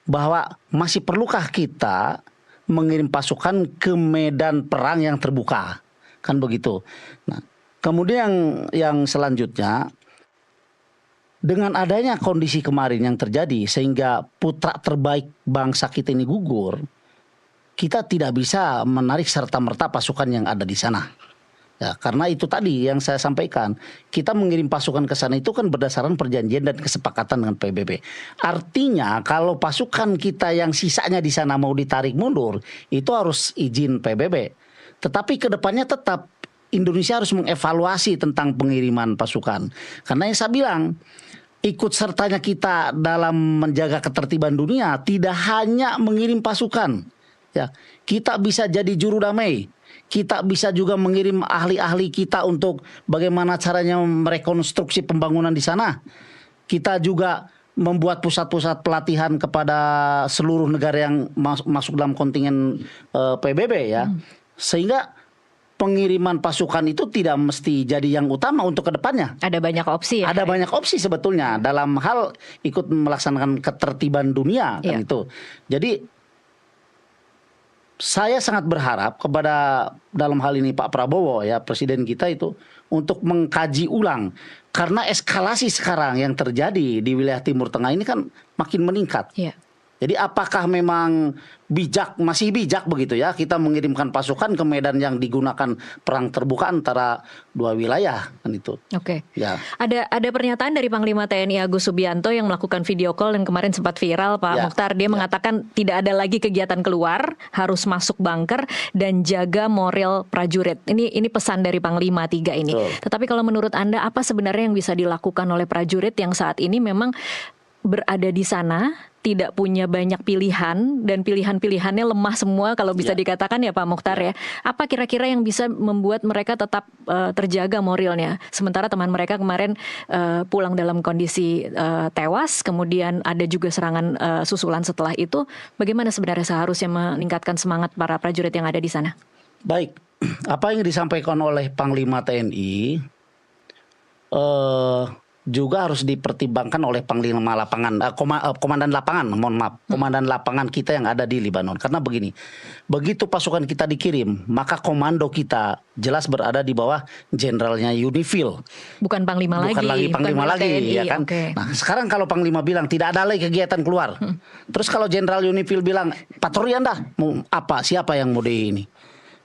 bahwa masih perlukah kita mengirim pasukan ke medan perang yang terbuka, kan begitu. Nah, kemudian yang selanjutnya, dengan adanya kondisi kemarin yang terjadi sehingga putra terbaik bangsa kita ini gugur, kita tidak bisa menarik serta-merta pasukan yang ada di sana. Ya, karena itu tadi yang saya sampaikan, kita mengirim pasukan ke sana itu kan berdasarkan perjanjian dan kesepakatan dengan PBB. Artinya kalau pasukan kita yang sisanya di sana mau ditarik mundur, itu harus izin PBB. Tetapi ke depannya tetap Indonesia harus mengevaluasi tentang pengiriman pasukan. Karena yang saya bilang, ikut sertanya kita dalam menjaga ketertiban dunia tidak hanya mengirim pasukan. Ya, kita bisa jadi juru damai. Kita bisa juga mengirim ahli-ahli kita untuk bagaimana caranya merekonstruksi pembangunan di sana. Kita juga membuat pusat-pusat pelatihan kepada seluruh negara yang masuk dalam kontingen PBB ya. Sehingga pengiriman pasukan itu tidak mesti jadi yang utama untuk kedepannya. Ada banyak opsi ya? Ada banyak opsi sebetulnya dalam hal ikut melaksanakan ketertiban dunia kan itu. Jadi saya sangat berharap kepada dalam hal ini Pak Prabowo ya, presiden kita itu, untuk mengkaji ulang. Karena eskalasi sekarang yang terjadi di wilayah Timur Tengah ini kan makin meningkat. Jadi apakah memang masih bijak begitu ya kita mengirimkan pasukan ke medan yang digunakan perang terbuka antara dua wilayah kan itu. Oke. Ya. Ada pernyataan dari Panglima TNI Agus Subianto yang melakukan video call yang kemarin sempat viral Pak Mokhtar. Dia mengatakan tidak ada lagi kegiatan keluar, harus masuk bunker dan jaga moral prajurit. Ini pesan dari Panglima 3 ini. Tetapi kalau menurut Anda apa sebenarnya yang bisa dilakukan oleh prajurit yang saat ini memang berada di sana tidak punya banyak pilihan dan pilihan-pilihannya lemah semua kalau bisa dikatakan ya Pak Mokhtar ya. Apa kira-kira yang bisa membuat mereka tetap terjaga moralnya? Sementara teman mereka kemarin pulang dalam kondisi tewas, kemudian ada juga serangan susulan setelah itu. Bagaimana sebenarnya seharusnya meningkatkan semangat para prajurit yang ada di sana? Baik, apa yang disampaikan oleh Panglima TNI juga harus dipertimbangkan oleh Panglima Lapangan, Komandan Lapangan, Komandan Lapangan kita yang ada di Lebanon. Karena begini, begitu pasukan kita dikirim, maka komando kita jelas berada di bawah jenderalnya UNIFIL. Bukan Panglima lagi. Bukan lagi Panglima lagi, TNI, ya kan? Okay. Nah, sekarang kalau Panglima bilang tidak ada lagi kegiatan keluar. Terus kalau Jenderal UNIFIL bilang patroli Anda, mau apa? Siapa yang mau di ini?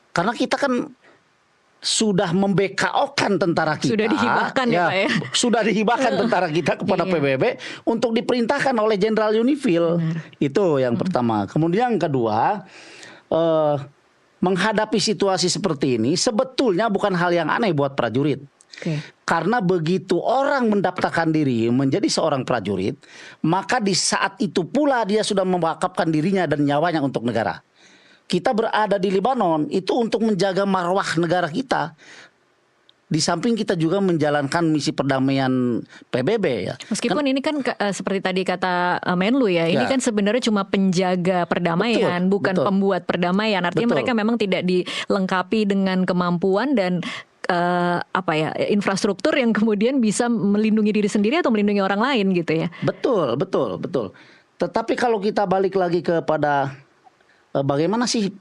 Karena kita kan sudah membekaukan tentara kita. Sudah dihibahkan ya Pak ya. Sudah dihibahkan tentara kita kepada PBB untuk diperintahkan oleh Jenderal UNIFIL. Itu yang pertama. Kemudian yang kedua, menghadapi situasi seperti ini sebetulnya bukan hal yang aneh buat prajurit. Karena begitu orang mendaftarkan diri menjadi seorang prajurit, maka di saat itu pula dia sudah mewakafkan dirinya dan nyawanya untuk negara. Kita berada di Lebanon itu untuk menjaga marwah negara kita. Di samping kita juga menjalankan misi perdamaian PBB ya. Meskipun ini kan seperti tadi kata Menlu ya, ini kan sebenarnya cuma penjaga perdamaian, bukan pembuat perdamaian. Artinya mereka memang tidak dilengkapi dengan kemampuan dan infrastruktur yang kemudian bisa melindungi diri sendiri atau melindungi orang lain gitu ya. Betul. Tetapi kalau kita balik lagi kepada bagaimana sih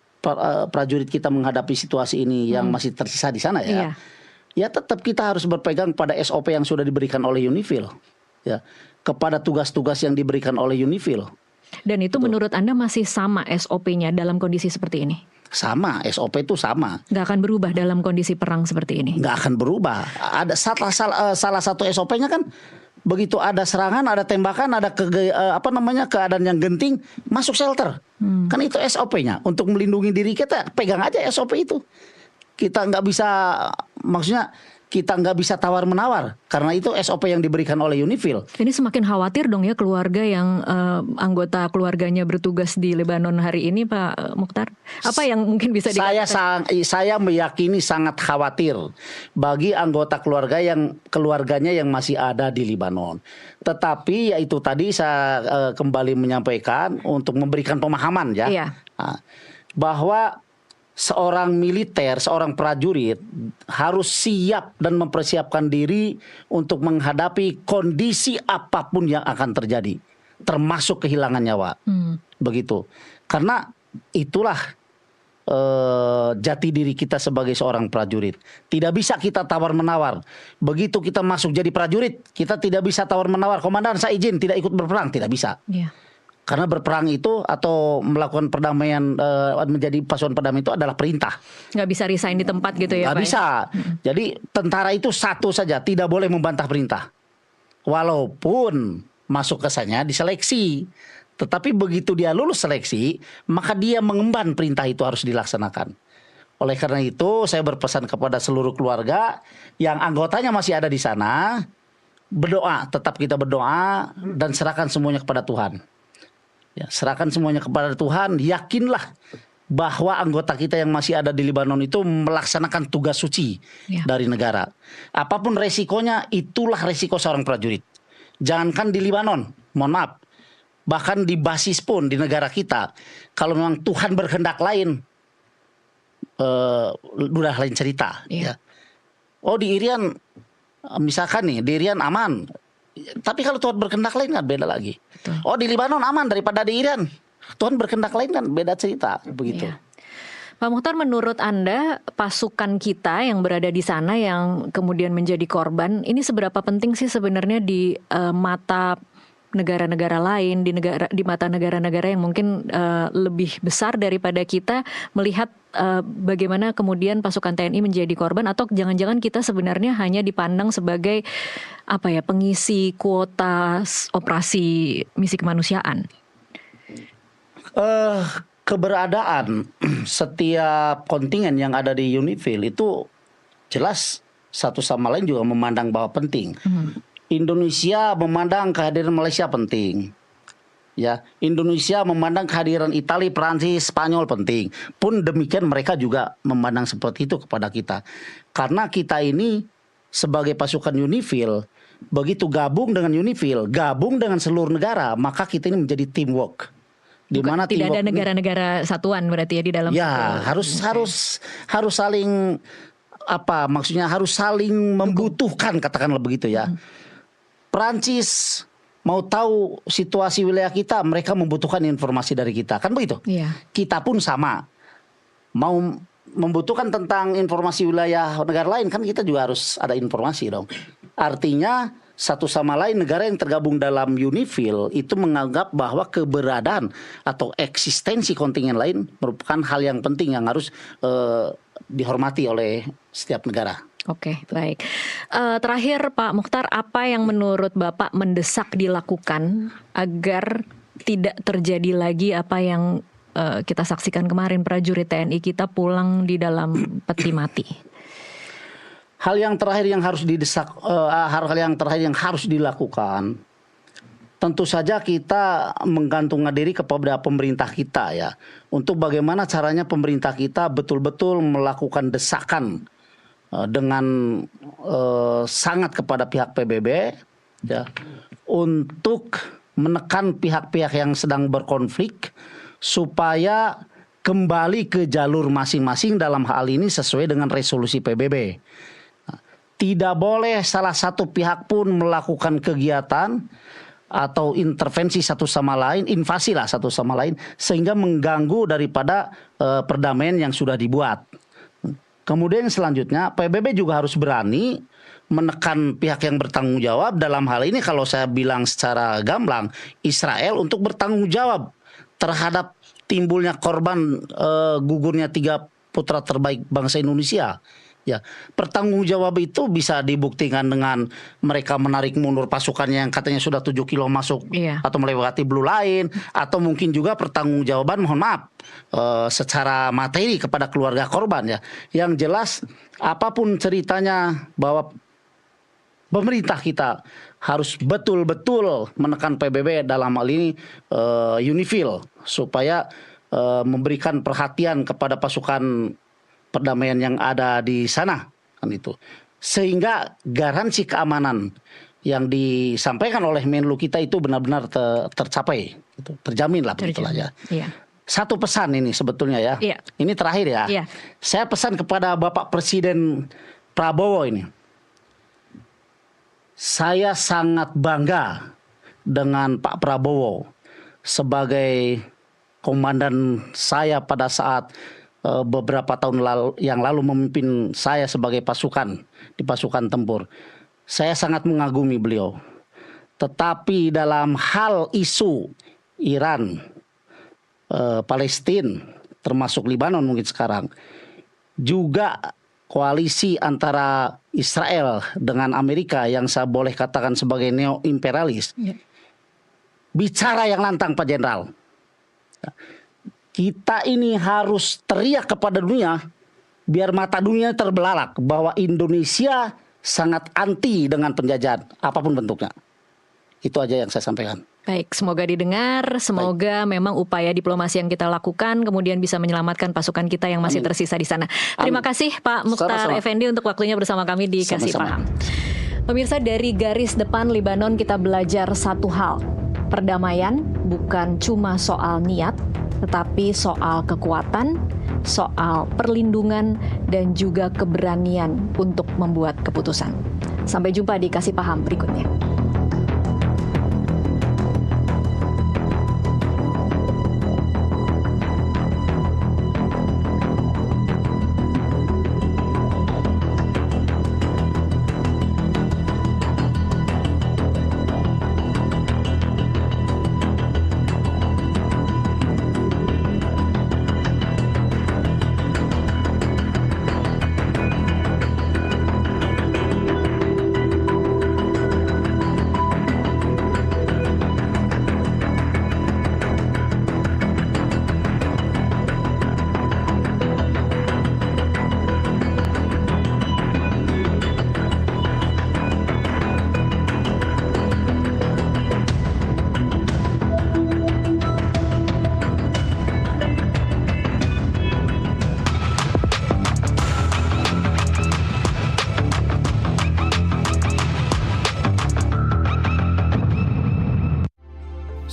prajurit kita menghadapi situasi ini yang masih tersisa di sana ya? Ya tetap kita harus berpegang pada SOP yang sudah diberikan oleh UNIFIL, ya, kepada tugas-tugas yang diberikan oleh UNIFIL. Dan itu menurut Anda masih sama SOP-nya dalam kondisi seperti ini? Sama, SOP itu sama. Nggak akan berubah dalam kondisi perang seperti ini? Nggak akan berubah. Ada salah satu SOP-nya kan, begitu ada serangan, ada tembakan, ada keadaan yang genting, masuk shelter. Kan itu SOP-nya untuk melindungi diri kita. Pegang aja SOP itu. Kita nggak bisa, maksudnya kita nggak bisa tawar menawar karena itu SOP yang diberikan oleh UNIFIL. Ini semakin khawatir dong ya keluarga yang anggota keluarganya bertugas di Lebanon hari ini, Pak Mokhtar. Apa yang mungkin bisa dikatakan? Saya meyakini sangat khawatir bagi anggota keluarganya yang masih ada di Lebanon. Tetapi yaitu tadi saya kembali menyampaikan untuk memberikan pemahaman ya, bahwa seorang militer, seorang prajurit harus siap dan mempersiapkan diri untuk menghadapi kondisi apapun yang akan terjadi, termasuk kehilangan nyawa. Begitu. Karena itulah jati diri kita sebagai seorang prajurit. Tidak bisa kita tawar-menawar. Begitu kita masuk jadi prajurit, kita tidak bisa tawar-menawar. Komandan, saya izin tidak ikut berperang, tidak bisa. Karena berperang itu atau melakukan perdamaian, menjadi pasukan perdamaian itu adalah perintah. Nggak bisa resign di tempat gitu ya Pak? Nggak bisa. Jadi tentara itu satu saja, tidak boleh membantah perintah. Walaupun masuk ke sana diseleksi. Tetapi begitu dia lulus seleksi, maka dia mengemban perintah itu harus dilaksanakan. Oleh karena itu saya berpesan kepada seluruh keluarga yang anggotanya masih ada di sana, berdoa, tetap kita berdoa dan serahkan semuanya kepada Tuhan. Ya, serahkan semuanya kepada Tuhan, yakinlah bahwa anggota kita yang masih ada di Lebanon itu melaksanakan tugas suci dari negara. Apapun resikonya, itulah resiko seorang prajurit. Jangankan di Lebanon, mohon maaf, bahkan di basis pun di negara kita, kalau memang Tuhan berkehendak lain, udah lain cerita. Ya. Oh di Irian, misalkan nih, di Irian aman. Tapi kalau Tuhan berkehendak lain kan beda lagi. Betul. Oh di Lebanon aman daripada di Iran. Tuhan berkehendak lain kan beda cerita begitu. Pak Mokhtar, menurut Anda pasukan kita yang berada di sana yang kemudian menjadi korban, ini seberapa penting sih sebenarnya di mata negara-negara lain, di mata negara-negara yang mungkin lebih besar daripada kita, melihat bagaimana kemudian pasukan TNI menjadi korban, atau jangan-jangan kita sebenarnya hanya dipandang sebagai pengisi kuota operasi misi kemanusiaan? Keberadaan setiap kontingen yang ada di UNIFIL itu jelas satu sama lain juga memandang bahwa penting. Indonesia memandang kehadiran Malaysia penting. Ya, Indonesia memandang kehadiran Italia, Prancis, Spanyol penting. Pun demikian mereka juga memandang seperti itu kepada kita. Karena kita ini sebagai pasukan UNIFIL, begitu gabung dengan UNIFIL, gabung dengan seluruh negara, maka kita ini menjadi teamwork. Di mana tidak ada negara-negara satuan berarti ya di dalam. Ya, harus saling maksudnya harus saling membutuhkan, katakanlah begitu ya. Prancis mau tahu situasi wilayah kita, mereka membutuhkan informasi dari kita, kan begitu? Iya. Kita pun sama, mau membutuhkan tentang informasi wilayah negara lain, kan kita juga harus ada informasi dong. Artinya satu sama lain negara yang tergabung dalam UNIFIL itu menganggap bahwa keberadaan atau eksistensi kontingen lain merupakan hal yang penting yang harus dihormati oleh setiap negara. Oke, baik. Terakhir Pak Mukhtar, apa yang menurut Bapak mendesak dilakukan agar tidak terjadi lagi apa yang kita saksikan kemarin, prajurit TNI kita pulang di dalam peti mati? Hal yang terakhir yang harus dilakukan, tentu saja kita menggantungkan diri kepada pemerintah kita ya, untuk bagaimana caranya pemerintah kita betul-betul melakukan desakan dengan sangat kepada pihak PBB ya, untuk menekan pihak-pihak yang sedang berkonflik supaya kembali ke jalur masing-masing dalam hal ini sesuai dengan resolusi PBB. Tidak boleh salah satu pihak pun melakukan kegiatan atau intervensi satu sama lain, invasi lah satu sama lain, sehingga mengganggu daripada perdamaian yang sudah dibuat. Kemudian selanjutnya PBB juga harus berani menekan pihak yang bertanggung jawab, dalam hal ini kalau saya bilang secara gamblang, Israel, untuk bertanggung jawab terhadap timbulnya korban gugurnya 3 putra terbaik bangsa Indonesia. Ya, pertanggung jawab itu bisa dibuktikan dengan mereka menarik mundur pasukannya yang katanya sudah 7 kilo masuk atau melewati Blue Line, atau mungkin juga pertanggungjawaban, mohon maaf, secara materi kepada keluarga korban ya. Yang jelas apapun ceritanya bahwa pemerintah kita harus betul-betul menekan PBB dalam hal ini UNIFIL supaya memberikan perhatian kepada pasukan perdamaian yang ada di sana, kan itu, sehingga garansi keamanan yang disampaikan oleh Menlu kita itu benar-benar tercapai, gitu. Terjamin lah begitu aja. Iya. Satu pesan ini sebetulnya ya, ini terakhir ya, saya pesan kepada Bapak Presiden Prabowo ini, saya sangat bangga dengan Pak Prabowo sebagai komandan saya pada saat beberapa tahun yang lalu memimpin saya sebagai pasukan di pasukan tempur. Saya sangat mengagumi beliau. Tetapi dalam hal isu Iran, Palestina, termasuk Lebanon mungkin sekarang, juga koalisi antara Israel dengan Amerika yang saya boleh katakan sebagai neo-imperialis, bicara yang lantang Pak Jenderal. Kita ini harus teriak kepada dunia, biar mata dunia terbelalak bahwa Indonesia sangat anti dengan penjajahan, apapun bentuknya. Itu aja yang saya sampaikan. Baik, semoga didengar, semoga memang upaya diplomasi yang kita lakukan kemudian bisa menyelamatkan pasukan kita yang masih tersisa di sana. Terima kasih Pak Mukhtar Effendi untuk waktunya bersama kami di Kasih Paham. Pemirsa, dari garis depan Lebanon kita belajar satu hal. Perdamaian bukan cuma soal niat, tetapi soal kekuatan, soal perlindungan, dan juga keberanian untuk membuat keputusan. Sampai jumpa di Kasih Paham berikutnya.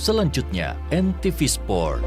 Selanjutnya, NTV Sport.